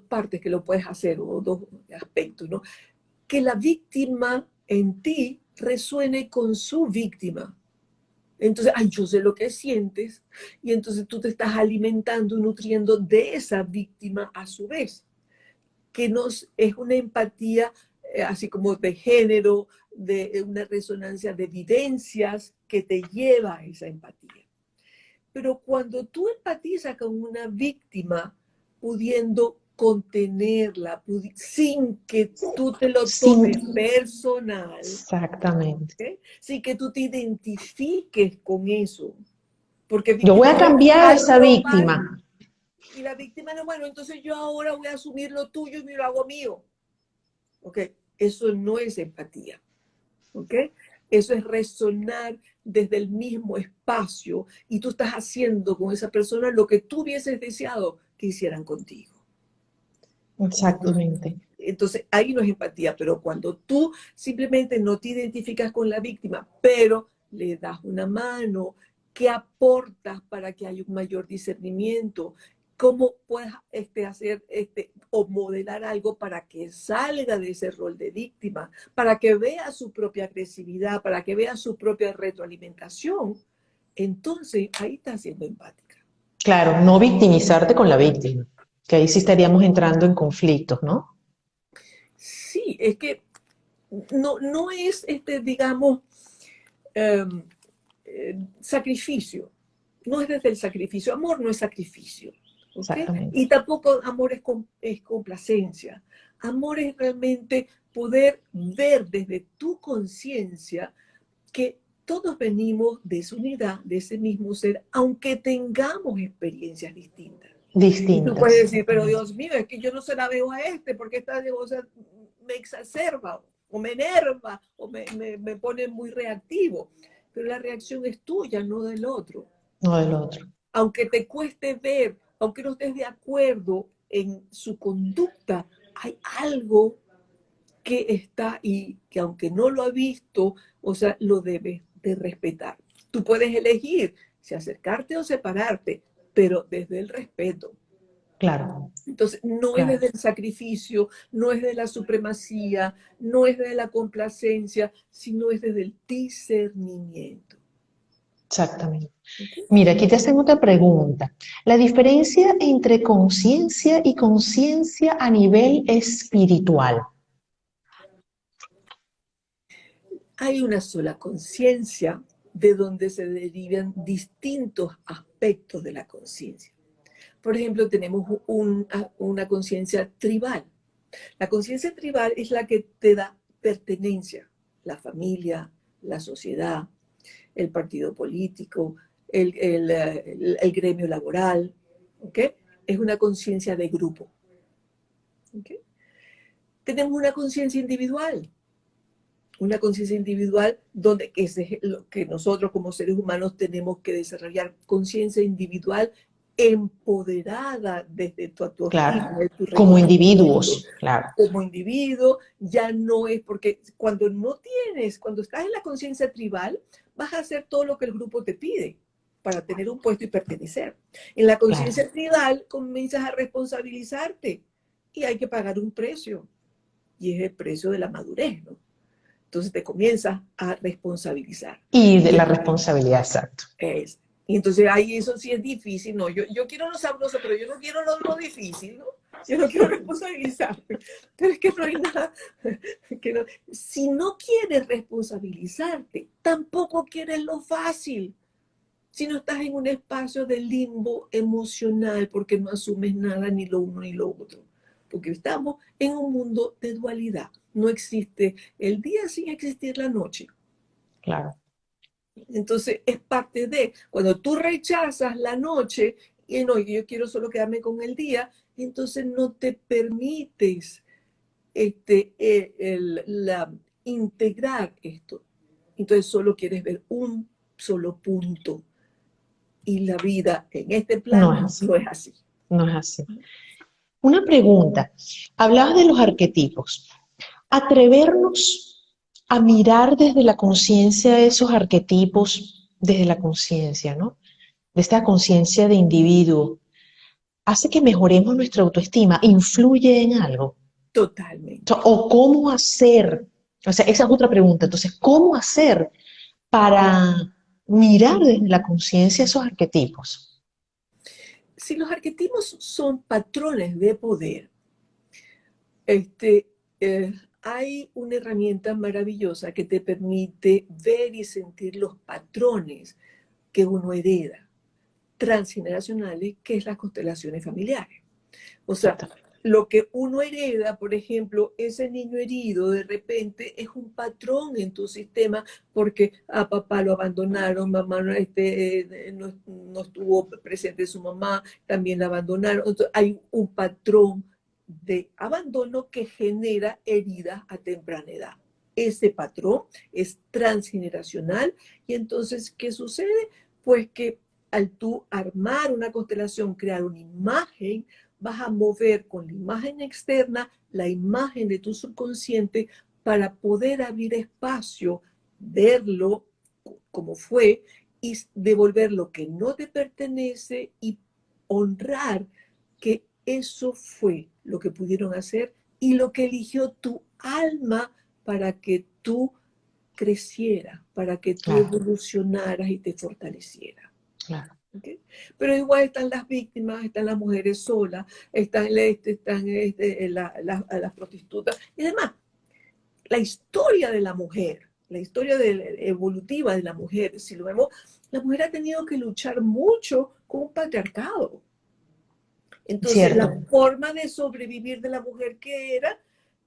partes que lo puedes hacer o dos aspectos, ¿no? Que la víctima en ti resuene con su víctima. Entonces, ay, yo sé lo que sientes y entonces tú te estás alimentando, nutriendo de esa víctima a su vez, que es una empatía así como de género, de una resonancia de evidencias que te lleva a esa empatía. Pero cuando tú empatizas con una víctima, pudiendo contenerla, sin que tú te lo Sin, tomes personal, exactamente. ¿okay? Sin que tú te identifiques con eso, porque Yo voy víctima a es cambiar a esa algo mal, víctima. y la víctima no, bueno, entonces yo ahora voy a asumir lo tuyo y me lo hago mío. ¿Ok? Eso no es empatía. ¿Ok? Eso es resonar desde el mismo espacio y tú estás haciendo con esa persona lo que tú hubieses deseado que hicieran contigo. Entonces, Exactamente. entonces ahí no es empatía, pero cuando tú simplemente no te identificas con la víctima, pero le das una mano, ¿qué aportas para que haya un mayor discernimiento? ¿Cómo puedes hacer o modelar algo para que salga de ese rol de víctima, para que vea su propia agresividad, para que vea su propia retroalimentación? Entonces ahí está siendo empática. Claro, no victimizarte con la víctima, que ahí sí estaríamos entrando en conflictos, ¿no? Sí, es que no es, digamos, em, sacrificio. No es desde el sacrificio. Amor no es sacrificio. ¿Ok? Exactamente. Y tampoco amor es complacencia. Amor es realmente poder ver desde tu conciencia que todos venimos de esa unidad, de ese mismo ser, aunque tengamos experiencias distintas. Y tú Distintas, puedes decir, pero exactamente. Dios mío, es que yo no se la veo a este, porque esta cosa me exacerba, o me enerva, o me pone muy reactivo. Pero la reacción es tuya, no del otro. No del otro. Aunque te cueste ver, aunque no estés de acuerdo en su conducta, hay algo que está y que aunque no lo ha visto, o sea, lo debes de respetar. Tú puedes elegir si acercarte o separarte, pero desde el respeto. Claro, Entonces, no es claro, desde el sacrificio, no es de la supremacía, no es de la complacencia, sino es desde el discernimiento. exactamente. ¿Okay? Mira, aquí te hacen otra pregunta. La diferencia entre conciencia y conciencia a nivel espiritual. Hay una sola conciencia de donde se derivan distintos aspectos de la conciencia. Por ejemplo, tenemos una conciencia tribal. La conciencia tribal es la que te da pertenencia, la familia, la sociedad, el partido político, el gremio laboral. ¿Okay? Es una conciencia de grupo. ¿Okay? Tenemos una conciencia individual donde es lo que nosotros como seres humanos tenemos que desarrollar, conciencia individual empoderada desde tu autoestima, Claro, de tu como reconocimiento individuos, claro, como individuo. Ya no es porque cuando estás en la conciencia tribal, vas a hacer todo lo que el grupo te pide para tener un puesto y pertenecer. En la claro, conciencia tribal comienzas a responsabilizarte y hay que pagar un precio, y es el precio de la madurez, ¿no? Entonces te comienzas a responsabilizar. y de Y la responsabilidad, exacto. y entonces ahí eso sí es difícil, ¿no? Yo quiero lo sabroso, pero yo no quiero lo difícil, ¿no? Yo no quiero responsabilizarme. Pero es que no hay nada que no. Si no quieres responsabilizarte, tampoco quieres lo fácil. Si no estás en un espacio de limbo emocional porque no asumes nada, ni lo uno ni lo otro. Porque estamos en un mundo de dualidad. No existe el día sin existir la noche. Claro, Entonces es parte de, cuando tú rechazas la noche y no, yo quiero solo quedarme con el día, entonces no te permites integrar esto. Entonces solo quieres ver un solo punto, y la vida en este no es plano así, no es así. no es así. Una pregunta. Hablabas de los arquetipos. Atrevernos a mirar desde la conciencia esos arquetipos, desde la conciencia, ¿no? De esta conciencia de individuo, hace que mejoremos nuestra autoestima, influye en algo. Totalmente. O cómo hacer, o sea, esa es otra pregunta. Entonces, ¿cómo hacer para mirar desde la conciencia esos arquetipos? Si los arquetipos son patrones de poder, este, hay una herramienta maravillosa que te permite ver y sentir los patrones que uno hereda, transgeneracionales, que es las constelaciones familiares. O sea, Exactamente. lo que uno hereda, por ejemplo, ese niño herido de repente es un patrón en tu sistema porque a papá lo abandonaron, mamá no estuvo presente su mamá, también la abandonaron. Entonces, hay un patrón de abandono que genera heridas a temprana edad. Ese patrón es transgeneracional y entonces, ¿qué sucede? Pues que al tú armar una constelación, crear una imagen, vas a mover con la imagen externa la imagen de tu subconsciente para poder abrir espacio, verlo como fue y devolver lo que no te pertenece y honrar que eso fue lo que pudieron hacer y lo que eligió tu alma para que tú crecieras, para que tú Claro, evolucionaras y te fortalecieras. claro. ¿ok? Pero igual están las víctimas, están las mujeres solas, las prostitutas y demás. La historia de la mujer, la historia evolutiva de la mujer, si lo vemos, la mujer ha tenido que luchar mucho con un patriarcado. Entonces, la Cierto. forma de sobrevivir de la mujer que era,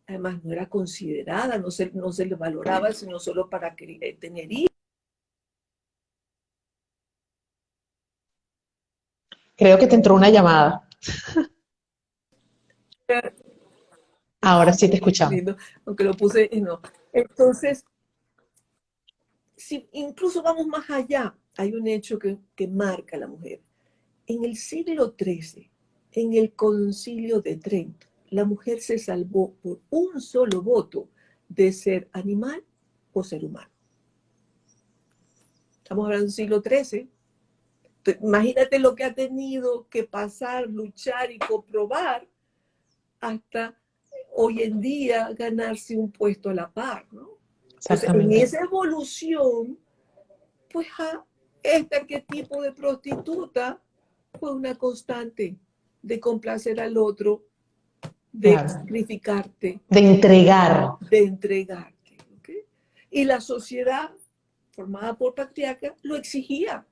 además no era considerada, no se le valoraba, sino solo para tener hijos. Creo que te entró una llamada. Ahora sí te escuchamos. Lindo, aunque lo puse y no. Entonces, si incluso vamos más allá, hay un hecho que marca a la mujer. En el siglo XIII, en el Concilio de Trento, la mujer se salvó por un solo voto de ser animal o ser humano. Estamos hablando del siglo XIII. Imagínate lo que ha tenido que pasar, luchar y comprobar hasta hoy en día ganarse un puesto a la par, ¿no? Entonces, en Exactamente. esa evolución, pues este arquetipo de prostituta fue una constante de complacer al otro, de Claro. sacrificarte, De entregar. de entregarte. ¿Okay? Y la sociedad formada por patriarcas lo exigía.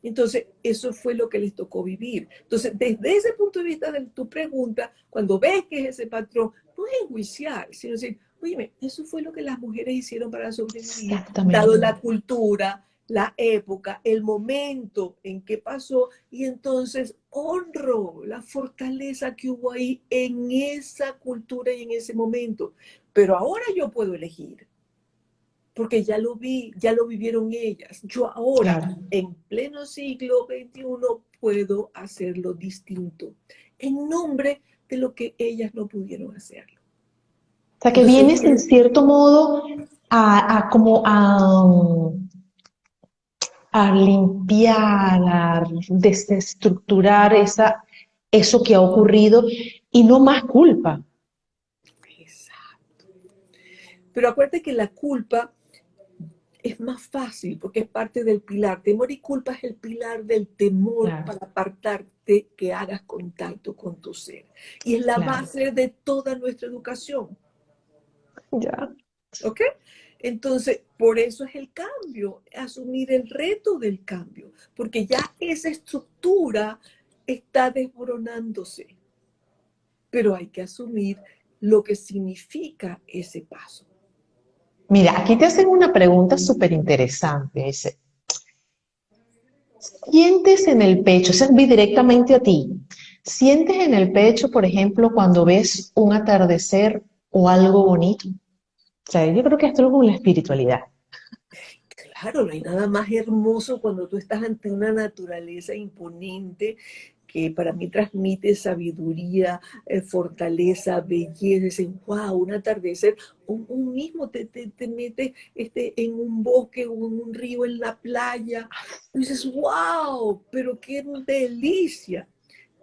Entonces, eso fue lo que les tocó vivir. Entonces, desde ese punto de vista de tu pregunta, cuando ves que es ese patrón, no es enjuiciar, sino decir, oye, eso fue lo que las mujeres hicieron para sobrevivir, dado Exactamente. la cultura, la época, el momento en que pasó, y entonces honro la fortaleza que hubo ahí en esa cultura y en ese momento. Pero ahora yo puedo elegir, porque ya lo vi, ya lo vivieron ellas. Yo ahora, Claro. en pleno siglo XXI, puedo hacerlo distinto, en nombre de lo que ellas no pudieron hacerlo. O sea, que Entonces, vienes en cierto modo a limpiar, a desestructurar eso que ha ocurrido y no más culpa. exacto. Pero acuérdate que la culpa es más fácil porque es parte del pilar. Temor y culpa es el pilar del temor Claro, para apartarte que hagas contacto con tu ser. Y es la claro. base de toda nuestra educación. Ya. ¿Ok? Entonces, por eso es el cambio, asumir el reto del cambio, porque ya esa estructura está desmoronándose, pero hay que asumir lo que significa ese paso. Mira, aquí te hacen una pregunta súper interesante. Dice, ¿sientes en el pecho, eso es directamente a ti, sientes en el pecho, por ejemplo, cuando ves un atardecer o algo bonito? O sea, yo creo que esto es con la espiritualidad. Claro, no hay nada más hermoso cuando tú estás ante una naturaleza imponente que para mí transmite sabiduría, fortaleza, belleza. Dicen, wow, un atardecer. Un mismo te metes en un bosque o en un río, en la playa. Y dices, wow, pero qué delicia.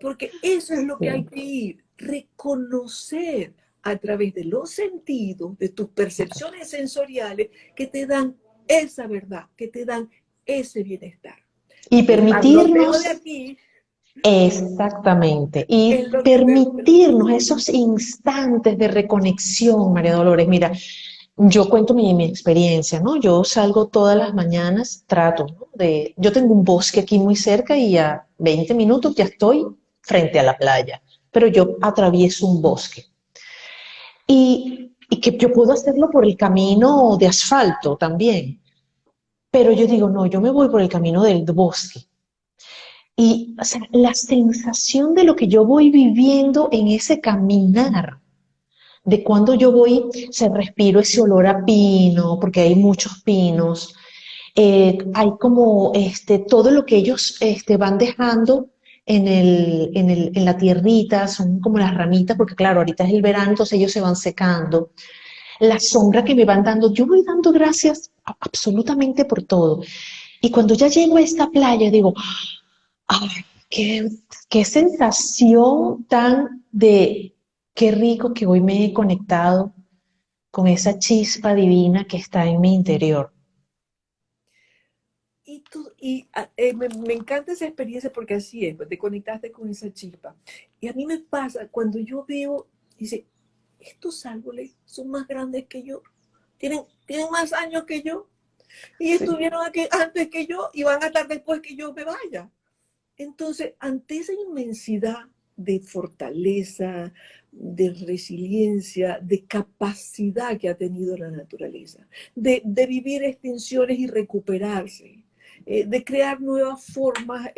Porque eso es lo que hay Sí. que ir, reconocer a través de los sentidos, de tus percepciones sensoriales que te dan esa verdad, que te dan ese bienestar. Y El parloteo de permitirnos, aquí exactamente, y es lo que te permitirnos esos instantes de reconexión, María Dolores. Mira, yo cuento mi experiencia, ¿no? Yo salgo todas las mañanas, trato, ¿no? Yo tengo un bosque aquí muy cerca y a 20 minutos ya estoy frente a la playa, pero yo atravieso un bosque. Y que yo puedo hacerlo por el camino de asfalto también, pero yo digo, no, yo me voy por el camino del bosque. Y, o sea, la sensación de lo que yo voy viviendo en ese caminar, de cuando yo voy, se respiro ese olor a pino, porque hay muchos pinos, hay como todo lo que ellos van dejando en la tierrita, son como las ramitas, porque claro, ahorita es el verano, entonces ellos se van secando. La sombra que me van dando, yo voy dando gracias absolutamente por todo. Y cuando ya llego a esta playa, digo, ay, qué, qué sensación tan de qué rico que hoy me he conectado con esa chispa divina que está en mi interior. me encanta esa experiencia porque así es, pues te conectaste con esa chispa. Y a mí me pasa cuando yo veo, dice, estos árboles son más grandes que yo, tienen más años que yo, y Sí. estuvieron aquí antes que yo y van a estar después que yo me vaya. Entonces, ante esa inmensidad de fortaleza, de resiliencia, de capacidad que ha tenido la naturaleza, de vivir extinciones y recuperarse, de crear nuevas formas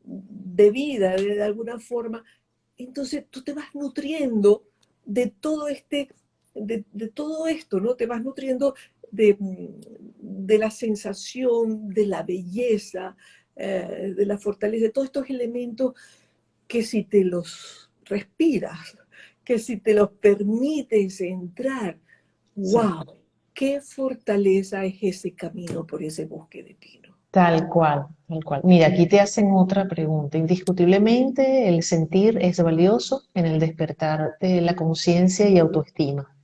de vida, de alguna forma, entonces tú te vas nutriendo de todo de todo esto, ¿no? Te vas nutriendo de la sensación, de la belleza, de la fortaleza, de todos estos elementos que si te los respiras, que si te los permites entrar, Sí. wow, qué fortaleza es ese camino por ese bosque de pino. Tal cual, tal cual. Mira, aquí te hacen otra pregunta. Indiscutiblemente, el sentir es valioso en el despertar de la conciencia y autoestima,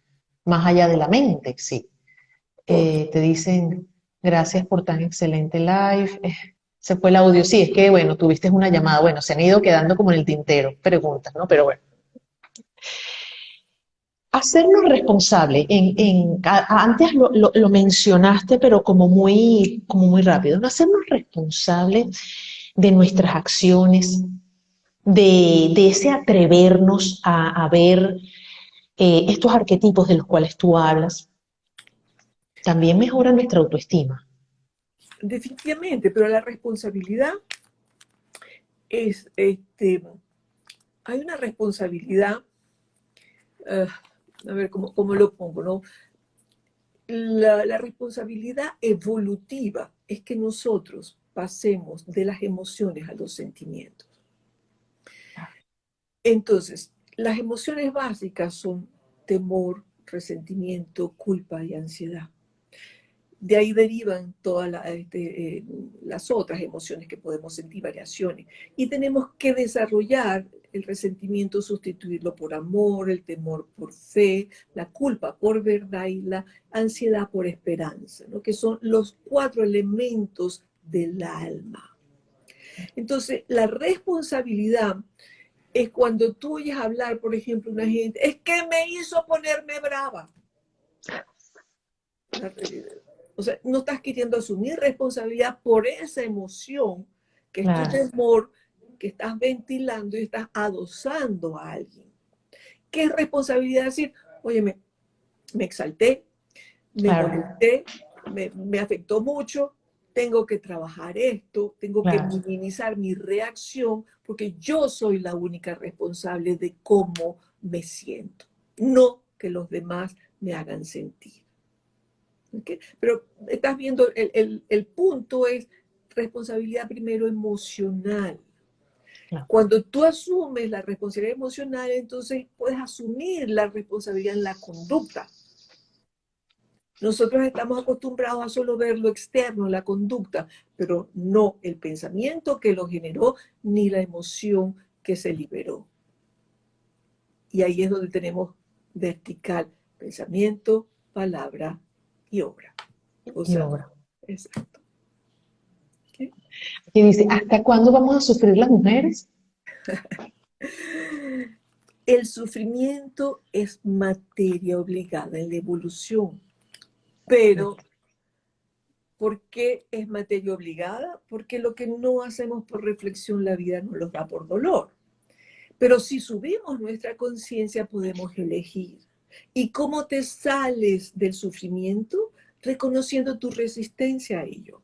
más allá de la mente, sí. Por Te dicen, gracias por tan excelente live. Se fue el audio. Sí, es que, bueno, tuviste una llamada. Bueno, se han ido quedando como en el tintero preguntas, ¿no? Pero bueno. Hacernos responsables, antes lo mencionaste, pero como muy rápido, ¿no? Hacernos responsables de nuestras acciones, de ese atrevernos a ver estos arquetipos de los cuales tú hablas, también mejora nuestra autoestima. definitivamente, pero la responsabilidad es, hay una responsabilidad, a ver cómo lo pongo, ¿no? La responsabilidad evolutiva es que nosotros pasemos de las emociones a los sentimientos. Entonces, las emociones básicas son temor, resentimiento, culpa y ansiedad. De ahí derivan todas las otras emociones que podemos sentir, variaciones. Y tenemos que desarrollar el resentimiento, sustituirlo por amor, el temor por fe, la culpa por verdad y la ansiedad por esperanza, ¿no? Que son los 4 elementos del alma. Entonces, la responsabilidad es cuando tú oyes hablar, por ejemplo, una gente, es que me hizo ponerme brava. O sea, no estás queriendo asumir responsabilidad por esa emoción que es tu Claro, temor, que estás ventilando y estás adosando a alguien. ¿Qué es responsabilidad? Decir, oye, me exalté, me claro, molesté, me afectó mucho, tengo que trabajar esto, tengo que claro. minimizar mi reacción porque yo soy la única responsable de cómo me siento, no que los demás me hagan sentir. ¿Okay? Pero estás viendo, el punto es responsabilidad primero emocional. Claro. Cuando tú asumes la responsabilidad emocional, entonces puedes asumir la responsabilidad en la conducta. Nosotros estamos acostumbrados a solo ver lo externo, la conducta, pero no el pensamiento que lo generó ni la emoción que se liberó. Y ahí es donde tenemos vertical, pensamiento, palabra y obra. O Y sea, obra. exacto. ¿Okay? Y dice, ¿hasta cuándo vamos a sufrir las mujeres? El sufrimiento es materia obligada en la evolución, pero ¿por qué es materia obligada? Porque lo que no hacemos por reflexión, la vida nos lo da por dolor. Pero si subimos nuestra conciencia, podemos elegir. ¿Y cómo te sales del sufrimiento? Reconociendo tu resistencia a ello.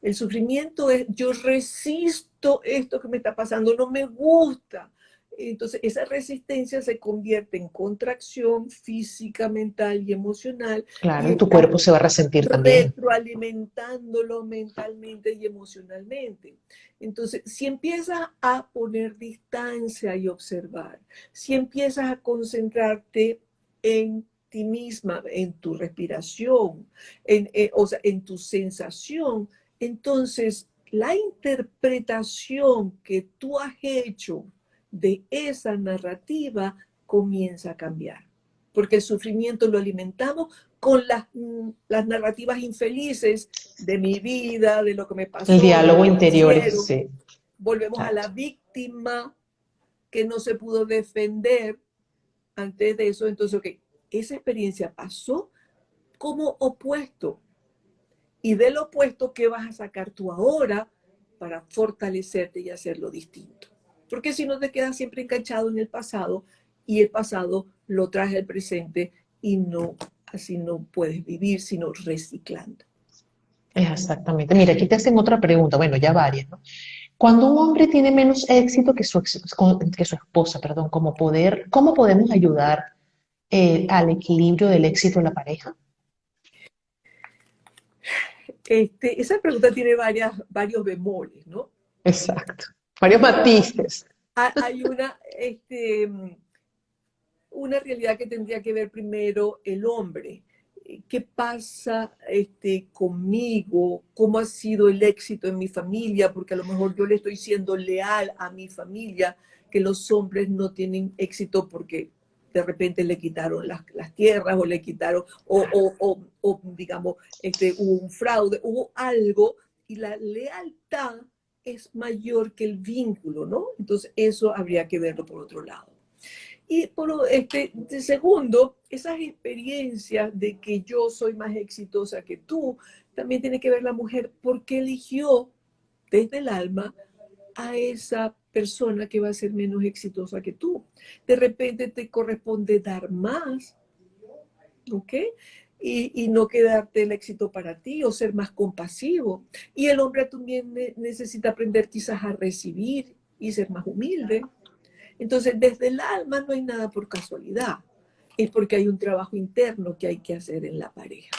El sufrimiento es, yo resisto esto que me está pasando, no me gusta. Entonces, esa resistencia se convierte en contracción física, mental y emocional Claro, y y tu está cuerpo se va a resentir también. retroalimentándolo mentalmente y emocionalmente. Entonces, si empiezas a poner distancia y observar, si empiezas a concentrarte en ti misma, en tu respiración, o sea, en tu sensación, entonces la interpretación que tú has hecho de esa narrativa comienza a cambiar. Porque el sufrimiento lo alimentamos con las narrativas infelices de mi vida, de lo que me pasó, El de lo diálogo que me interior, hicieron. sí. Volvemos a la Exacto. víctima que no se pudo defender antes de eso. Entonces, ok, esa experiencia pasó como opuesto. Y del opuesto, ¿qué vas a sacar tú ahora para fortalecerte y hacerlo distinto? Porque si no te quedas siempre enganchado en el pasado y el pasado lo traes al presente y no, así no puedes vivir, sino reciclando. Es exactamente. Mira, aquí te hacen otra pregunta, bueno, ya varias, ¿no? Cuando un hombre tiene menos éxito que su esposa, perdón, ¿cómo podemos ayudar al equilibrio del éxito en la pareja? Esa pregunta tiene varios bemoles, ¿no? Exacto. Varios matices. Hay una realidad que tendría que ver primero el hombre. ¿Qué pasa conmigo? ¿Cómo ha sido el éxito en mi familia? Porque a lo mejor yo le estoy siendo leal a mi familia, que los hombres no tienen éxito porque de repente le quitaron las tierras o le quitaron, o digamos, hubo un fraude, hubo algo y la lealtad es mayor que el vínculo, ¿no? Entonces eso habría que verlo por otro lado. Y de segundo, esas experiencias de que yo soy más exitosa que tú, también tiene que ver la mujer porque eligió desde el alma a esa persona que va a ser menos exitosa que tú. De repente te corresponde dar más, ¿ok? Y no quedarte el éxito para ti o ser más compasivo. Y el hombre también necesita aprender quizás a recibir y ser más humilde. Entonces, desde el alma no hay nada por casualidad, es porque hay un trabajo interno que hay que hacer en la pareja.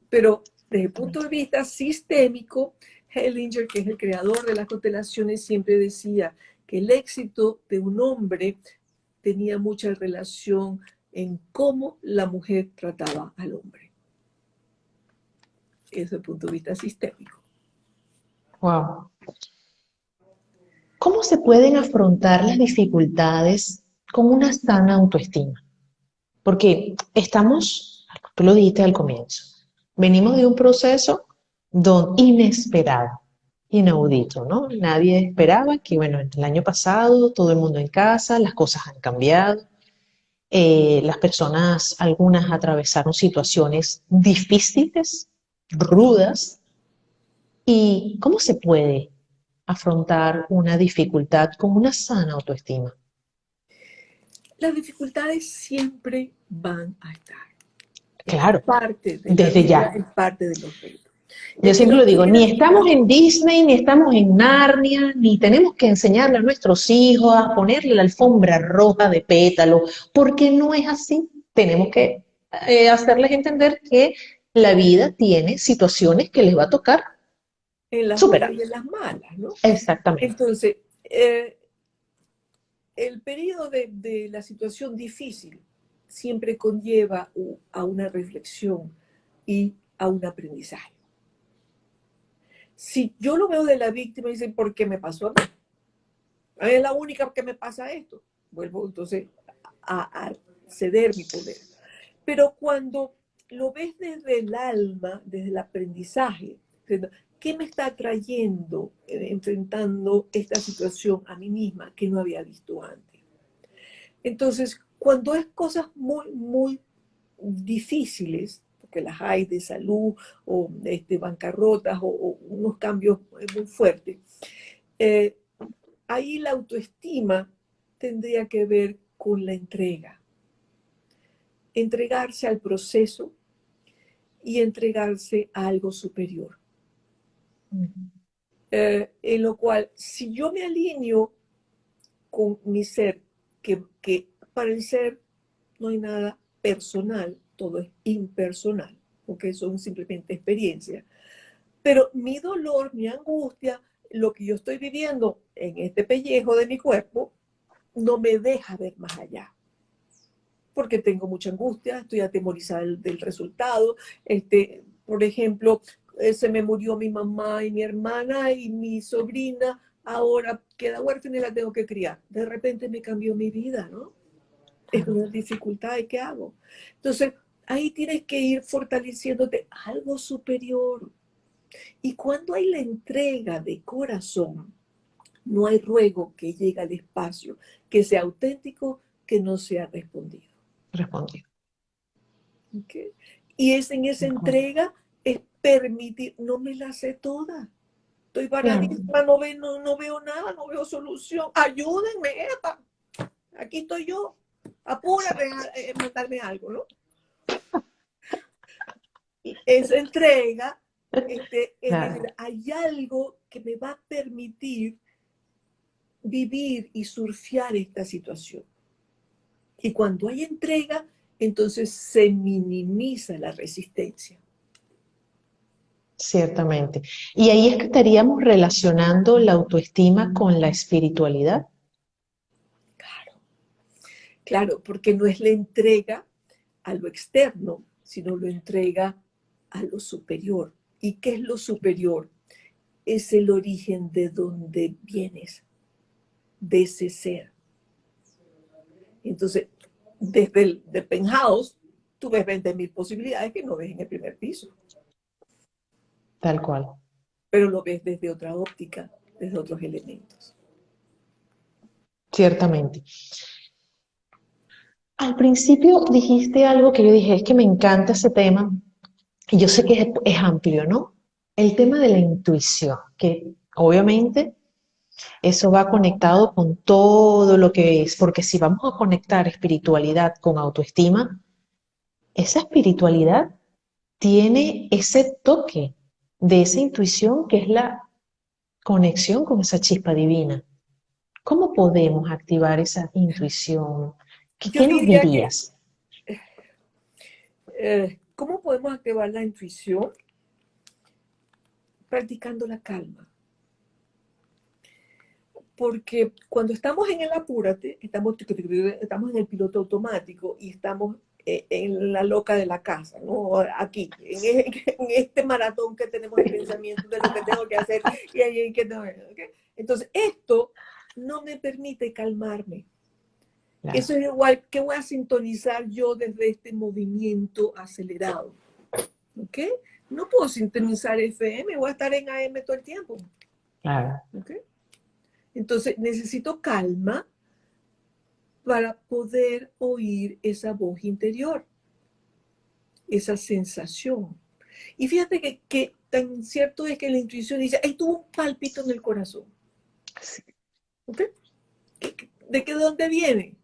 Pero desde el punto de vista sistémico, Hellinger, que es el creador de las constelaciones, siempre decía que el éxito de un hombre tenía mucha relación en cómo la mujer trataba al hombre. Desde el punto de vista sistémico. Wow. ¿Cómo se pueden afrontar las dificultades con una sana autoestima? Porque tú lo dijiste al comienzo, venimos de un proceso inesperado, inaudito, ¿no? Nadie esperaba que, bueno, el año pasado todo el mundo en casa, las cosas han cambiado, las personas, algunas atravesaron situaciones difíciles, rudas, ¿y cómo se puede afrontar una dificultad con una sana autoestima? Las dificultades siempre van a estar. Es Claro, parte de la desde vida, ya. es parte de los retos. Yo El que siempre no lo digo, ni quisiera, estamos en Disney, ni estamos en Narnia, ni tenemos que enseñarle a nuestros hijos a ponerle la alfombra roja de pétalos, porque no es así. Tenemos que hacerles entender que la vida tiene situaciones que les va a tocar en las buenas superar. y en las malas, ¿no? Exactamente. Entonces, el periodo de la situación difícil siempre conlleva a una reflexión y a un aprendizaje. Si yo lo veo de la víctima y dice, ¿por qué me pasó a mí? Es la única que me pasa esto. Vuelvo entonces a ceder mi poder. Pero cuando lo ves desde el alma, desde el aprendizaje, ¿qué me está trayendo enfrentando esta situación a mí misma que no había visto antes? Entonces, cuando es cosas muy, muy difíciles, porque las hay de salud o bancarrotas o unos cambios muy fuertes, eh, ahí la autoestima tendría que ver con la entrega. Entregarse al proceso y entregarse a algo superior. En lo cual, si yo me alineo con mi ser, que para el ser no hay nada personal, todo es impersonal, porque son simplemente experiencias. Pero mi dolor, mi angustia, lo que yo estoy viviendo en este pellejo de mi cuerpo, no me deja ver más allá. Porque tengo mucha angustia, estoy atemorizada del resultado. Por ejemplo, se me murió mi mamá y mi hermana y mi sobrina, ahora queda huérfana y la tengo que criar. De repente me cambió mi vida, ¿no? Es una dificultad, ¿y qué hago? Entonces, ahí tienes que ir fortaleciéndote algo superior. Y cuando hay la entrega de corazón, no hay ruego que llegue al espacio, que sea auténtico, que no sea respondido. Respondido. ¿Okay? Y es en esa entrega, es permitir, no me la sé toda. Estoy varadísima, no veo nada, no veo solución. Ayúdenme, epa. Aquí estoy yo. Apúrate a mandarme algo, ¿no? Esa entrega, es decir, hay algo que me va a permitir vivir y surfear esta situación. Y cuando hay entrega, entonces se minimiza la resistencia. Ciertamente. Y ahí es que estaríamos relacionando la autoestima con la espiritualidad. Claro, porque no es la entrega a lo externo, sino lo entrega a lo superior. ¿Y qué es lo superior? Es el origen de donde vienes, de ese ser. Entonces, desde el penthouse, tú ves 20.000 posibilidades que no ves en el primer piso. Tal cual. Pero lo ves desde otra óptica, desde otros elementos. Ciertamente. Al principio dijiste algo que yo dije, es que me encanta ese tema, y yo sé que es amplio, ¿no? El tema de la intuición, que obviamente eso va conectado con todo lo que es, porque si vamos a conectar espiritualidad con autoestima, esa espiritualidad tiene ese toque de esa intuición que es la conexión con esa chispa divina. ¿Cómo podemos activar esa intuición? Yo ¿Qué nos diría que, dirías? ¿cómo podemos activar la intuición? Practicando la calma. Porque cuando estamos en el apúrate, estamos en el piloto automático y estamos en la loca de la casa, ¿no? Aquí, en este maratón que tenemos de pensamiento de lo que tengo que hacer y ahí que no, ¿okay? Entonces, esto no me permite calmarme. Claro. Eso es igual que voy a sintonizar yo desde este movimiento acelerado. ¿Ok? No puedo sintonizar FM, voy a estar en AM todo el tiempo. Claro. ¿Ok? Entonces necesito calma para poder oír esa voz interior, esa sensación. Y fíjate que tan cierto es que la intuición dice, ¡ay, tuvo un palpito en el corazón! Sí. ¿Ok? ¿De dónde viene?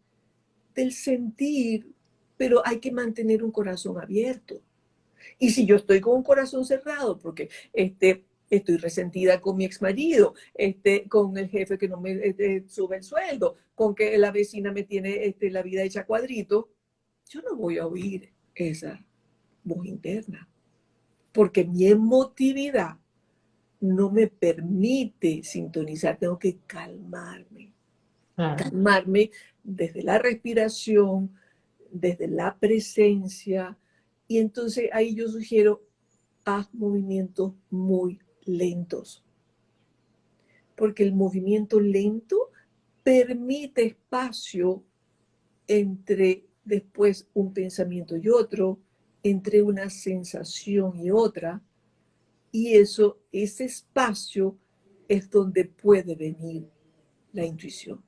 Del sentir, pero hay que mantener un corazón abierto. Y si yo estoy con un corazón cerrado, porque estoy resentida con mi exmarido, con el jefe que no me sube el sueldo, con que la vecina me tiene la vida hecha cuadrito, yo no voy a oír esa voz interna, porque mi emotividad no me permite sintonizar, tengo que calmarme. Claro. Calmarme desde la respiración, desde la presencia, y entonces ahí yo sugiero, haz movimientos muy lentos, porque el movimiento lento permite espacio entre después un pensamiento y otro, entre una sensación y otra, y ese espacio es donde puede venir la intuición.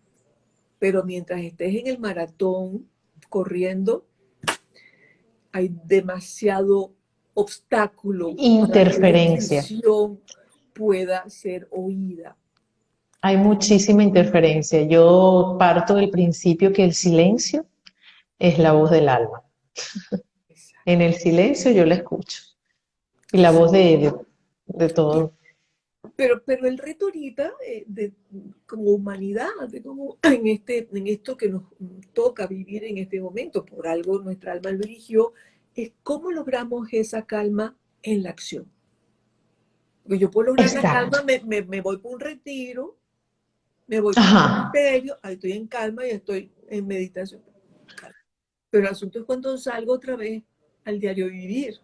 Pero mientras estés en el maratón corriendo, hay demasiado obstáculo para que la Interferencia. intuición pueda ser oída. Hay muchísima interferencia. Yo parto del principio que el silencio es la voz del alma. En el silencio yo la escucho. Y la voz de todo. Pero el reto ahorita, como humanidad, en esto que nos toca vivir en este momento, por algo nuestra alma lo eligió, es cómo logramos esa calma en la acción. Porque yo puedo lograr la Exacto. calma, me voy por un retiro, me voy por un Ajá. ministerio, ahí estoy en calma y estoy en meditación. Pero el asunto es cuando salgo otra vez al diario vivir.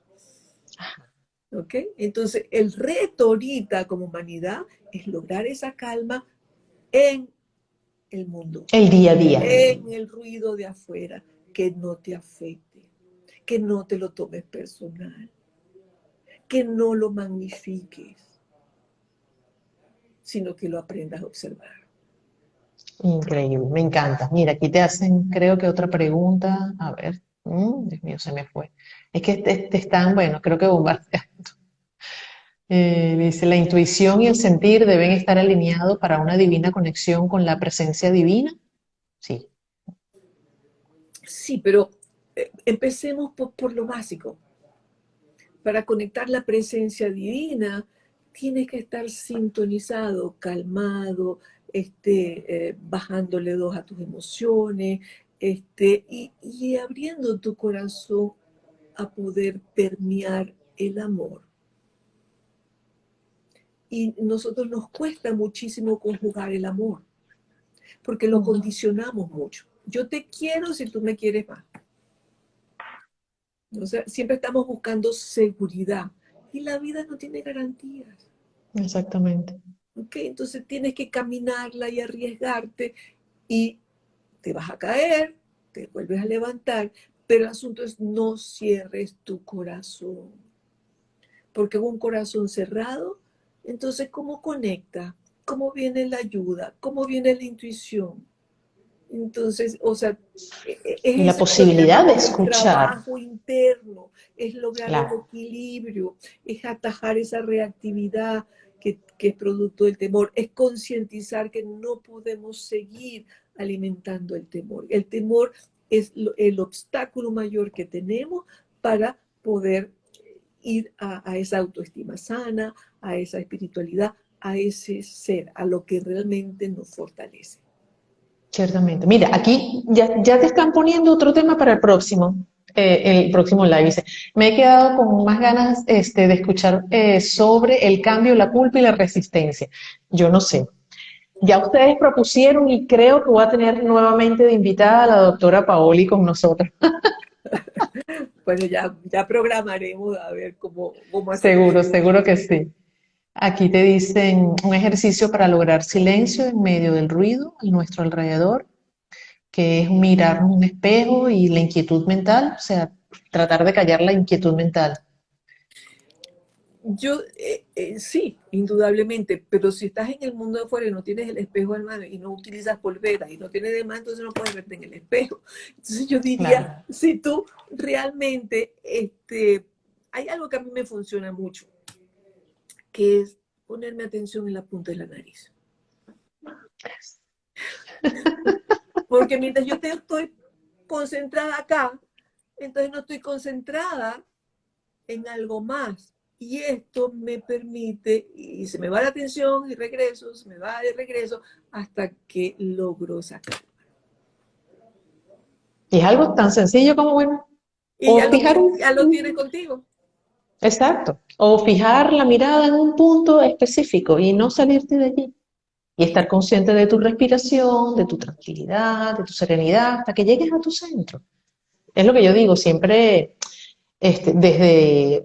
¿Ok? Entonces, el reto ahorita como humanidad es lograr esa calma en el mundo, El día a día. en el ruido de afuera, que no te afecte. que no te lo tomes personal, que no lo magnifiques, sino que lo aprendas a observar. Increíble, me encanta. Mira, aquí te hacen, creo que otra pregunta. A ver, Dios mío, se me fue. Es que te están, bueno, creo que bombardeando. Dice, la intuición y el sentir deben estar alineados para una divina conexión con la presencia divina. Sí, Sí, pero empecemos por lo básico. Para conectar la presencia divina, tienes que estar sintonizado, calmado, bajándole dos a tus emociones, y abriendo tu corazón a poder permear el amor. Y nosotros nos cuesta muchísimo conjugar el amor, porque lo condicionamos mucho. Yo te quiero si tú me quieres más. O sea, siempre estamos buscando seguridad y la vida no tiene garantías. exactamente. ¿Ok? Entonces tienes que caminarla y arriesgarte y te vas a caer, te vuelves a levantar, pero el asunto es no cierres tu corazón. Porque un corazón cerrado, entonces ¿cómo conecta? ¿Cómo viene la ayuda? ¿Cómo viene la intuición? Entonces, o sea, Y la es eso lo que posibilidad de llamamos el escuchar, trabajo interno, es lograr el claro. equilibrio, es atajar esa reactividad que es producto del temor, es concientizar que no podemos seguir alimentando el temor. El temor es el obstáculo mayor que tenemos para poder ir a esa autoestima sana, a esa espiritualidad, a ese ser, a lo que realmente nos fortalece. Ciertamente. Mira, aquí ya te están poniendo otro tema para el próximo live. Dice, me he quedado con más ganas de escuchar sobre el cambio, la culpa y la resistencia. Yo no sé. Ya ustedes propusieron y creo que voy a tener nuevamente de invitada a la doctora Paoli con nosotros. Bueno, ya programaremos a ver cómo hacemos. Seguro, seguro que sí. Aquí te dicen un ejercicio para lograr silencio en medio del ruido a nuestro alrededor, que es mirarnos un espejo y la inquietud mental, o sea, tratar de callar la inquietud mental. Yo, sí, indudablemente, pero si estás en el mundo de afuera y no tienes el espejo en mano y no utilizas polvera y no tienes demás, entonces no puedes verte en el espejo. Entonces yo Claro. diría, si tú realmente, hay algo que a mí me funciona mucho, que es ponerme atención en la punta de la nariz. Porque mientras yo estoy concentrada acá, entonces no estoy concentrada en algo más. Y esto me permite, y se me va la atención y regreso, se me va de regreso, hasta que logro sacar. Y es algo tan sencillo como, bueno, Y o fijar ya lo tienes contigo. exacto, o fijar la mirada en un punto específico y no salirte de allí. Y estar consciente de tu respiración, de tu tranquilidad, de tu serenidad, hasta que llegues a tu centro. Es lo que yo digo, siempre desde,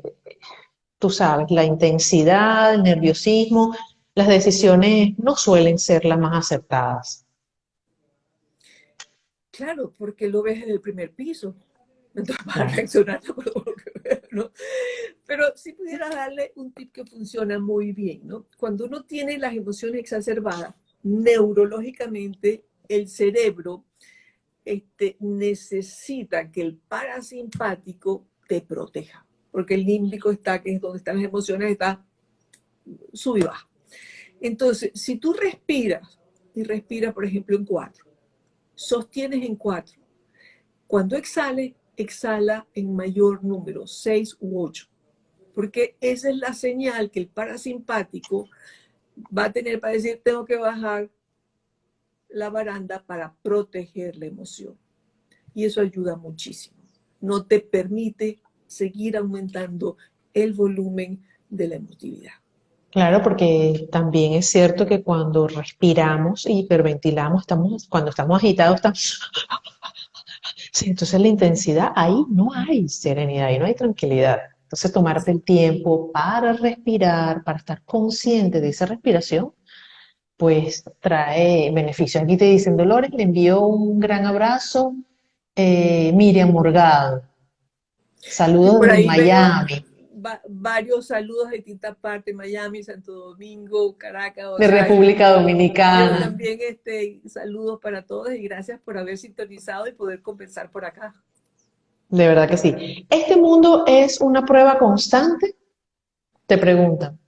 tú sabes, la intensidad, el nerviosismo, las decisiones no suelen ser las más acertadas. Claro, porque lo ves en el primer piso. Entonces vas a Claro. reaccionar por lo que ves, ¿no? Pero si pudieras darle un tip que funciona muy bien, ¿no? Cuando uno tiene las emociones exacerbadas, neurológicamente el cerebro necesita que el parasimpático te proteja, porque el límbico está, que es donde están las emociones, está sub y baja. Entonces, si tú respiras, y respiras, por ejemplo, en 4, sostienes en 4, cuando exhales, exhala en mayor número, 6 u 8, porque esa es la señal que el parasimpático va a tener para decir, tengo que bajar la baranda para proteger la emoción. Y eso ayuda muchísimo. No te permite seguir aumentando el volumen de la emotividad. Claro, porque también es cierto que cuando respiramos y hiperventilamos, cuando estamos agitados, sí, entonces la intensidad, ahí no hay serenidad, ahí no hay tranquilidad. Entonces tomarte el tiempo para respirar, para estar consciente de esa respiración, pues trae beneficios. Aquí te dicen, Dolores, le envío un gran abrazo, Miriam Morgado. Y Saludos por desde ahí veo Miami, varios saludos de distintas partes, Miami, Santo Domingo, Caracas, o de sea, República veo Dominicana. también saludos para todos y gracias por haber sintonizado y poder conversar por acá. De verdad que sí. ¿Este mundo es una prueba constante? Te preguntan.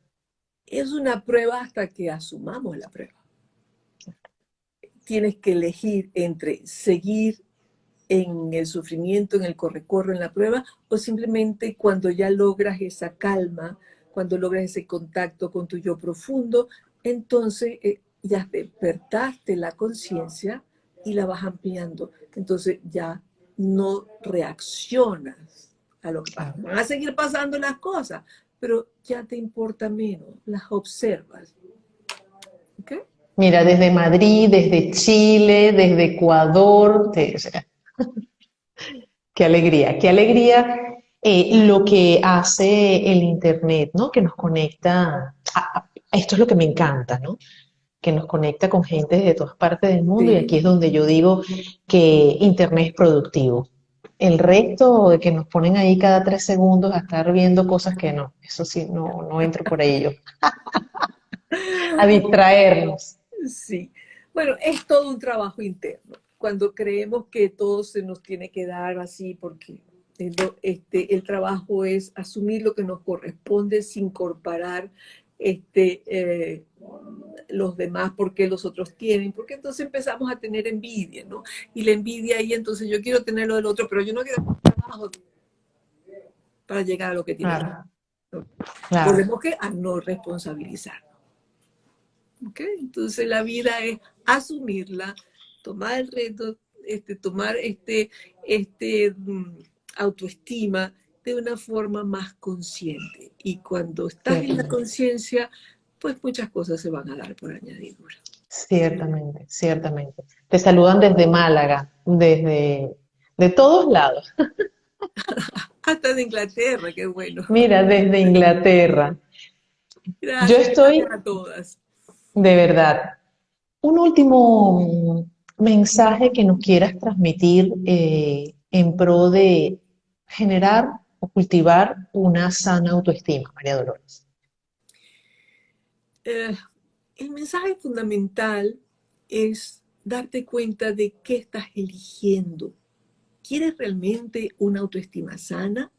Es una prueba hasta que asumamos la prueba. Tienes que elegir entre seguir en el sufrimiento, en el corre-corre, en la prueba, o simplemente cuando ya logras esa calma, cuando logras ese contacto con tu yo profundo, entonces ya despertaste la conciencia y la vas ampliando. Entonces ya no reaccionas a lo que pasa. Claro. Van a seguir pasando las cosas, pero ya te importa menos, las observas. ¿Ok? Mira, desde Madrid, desde Chile, desde Ecuador, o sea, qué alegría lo que hace el Internet, ¿no? Que nos conecta, esto es lo que me encanta, ¿no? Que nos conecta con gente de todas partes del mundo y Sí. aquí es donde yo digo que Internet es productivo. El resto de que nos ponen ahí cada 3 segundos a estar viendo cosas que no, eso sí, no entro por ahí yo, a distraernos. Sí. Bueno, es todo un trabajo interno. Cuando creemos que todo se nos tiene que dar así, porque el trabajo es asumir lo que nos corresponde sin comparar este, eh, los demás porque los otros tienen, porque entonces empezamos a tener envidia, ¿no? Y la envidia ahí, entonces yo quiero tener lo del otro, pero yo no quiero hacer trabajo para llegar a lo que tiene el otro. Claro, claro, Volvemos que a no responsabilizar. ¿Okay? Entonces la vida es asumirla, tomar el reto, tomar autoestima de una forma más consciente. Y cuando estás en la ciertamente, conciencia, pues muchas cosas se van a dar por añadidura. ciertamente, ciertamente. Te saludan desde Málaga, desde de todos lados. Hasta de Inglaterra, qué bueno. Mira, desde Inglaterra. Yo Gracias, gracias estoy, a todas. de verdad, un último mensaje que nos quieras transmitir en pro de generar o cultivar una sana autoestima, María Dolores. Eh, el mensaje fundamental es darte cuenta de qué estás eligiendo. ¿Quieres realmente una autoestima sana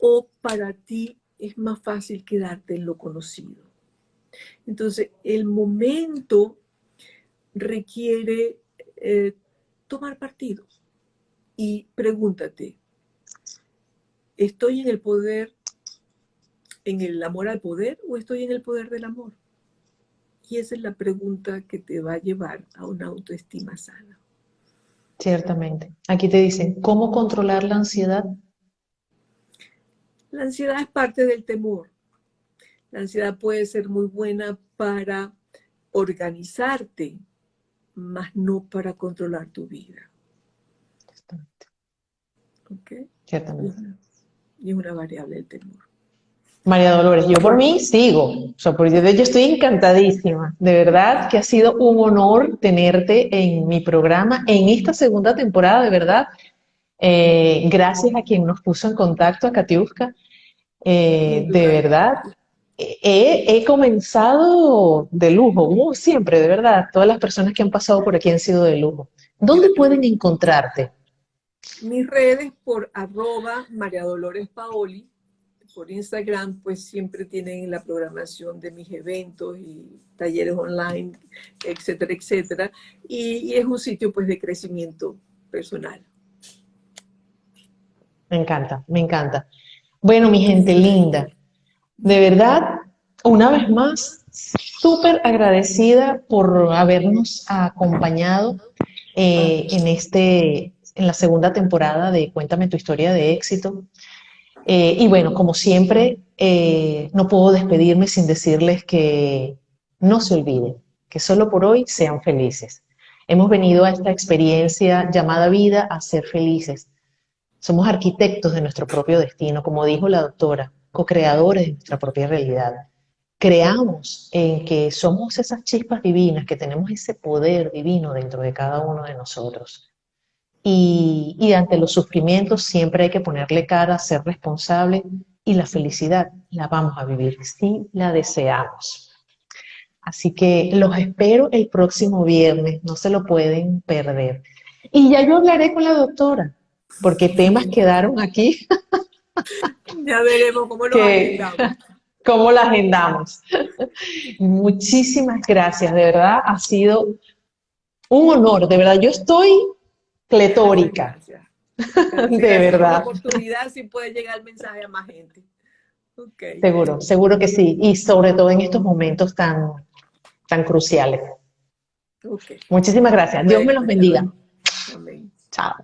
o para ti es más fácil quedarte en lo conocido? Entonces, el momento requiere tomar partido y pregúntate, ¿estoy en el poder, en el amor al poder o estoy en el poder del amor? Y esa es la pregunta que te va a llevar a una autoestima sana. Ciertamente. Aquí te dicen, ¿cómo controlar la ansiedad? La ansiedad es parte del temor. La ansiedad puede ser muy buena para organizarte, más no para controlar tu vida. ¿Ok? Ciertamente. Y es una variable del temor. María Dolores, yo por mí sigo, o sea, por yo estoy encantadísima. De verdad que ha sido un honor tenerte en mi programa en esta segunda temporada, de verdad. Gracias a quien nos puso en contacto, a Katiuska. Sin De duda. verdad, he comenzado de lujo, como siempre, de verdad. Todas las personas que han pasado por aquí han sido de lujo. ¿Dónde pueden encontrarte? Mis redes por @María Dolores Paoli, por Instagram, pues siempre tienen la programación de mis eventos y talleres online, etcétera, etcétera. Y es un sitio pues de crecimiento personal. Me encanta, me encanta. Bueno, mi gente linda, de verdad, una vez más, súper agradecida por habernos acompañado en la segunda temporada de Cuéntame tu historia de éxito. Y bueno, como siempre, no puedo despedirme sin decirles que no se olviden, que solo por hoy sean felices. Hemos venido a esta experiencia llamada vida a ser felices. Somos arquitectos de nuestro propio destino, como dijo la doctora, co-creadores de nuestra propia realidad. Creamos en que somos esas chispas divinas, que tenemos ese poder divino dentro de cada uno de nosotros. y ante los sufrimientos siempre hay que ponerle cara, ser responsable y la felicidad la vamos a vivir si la deseamos. Así que los espero el próximo viernes, no se lo pueden perder. Y ya yo hablaré con la doctora, porque temas quedaron aquí Ya veremos cómo los que agendamos. cómo la agendamos. Muchísimas gracias, de verdad ha sido un honor, de verdad yo estoy pletórica, Gracias. de Gracias por la verdad. oportunidad, si puede llegar el mensaje a más gente. Ok. Seguro, seguro que sí, y sobre todo en estos momentos tan cruciales. Ok. Muchísimas gracias. Dios me Bueno, los hasta bendiga. luego. Amén. Chao.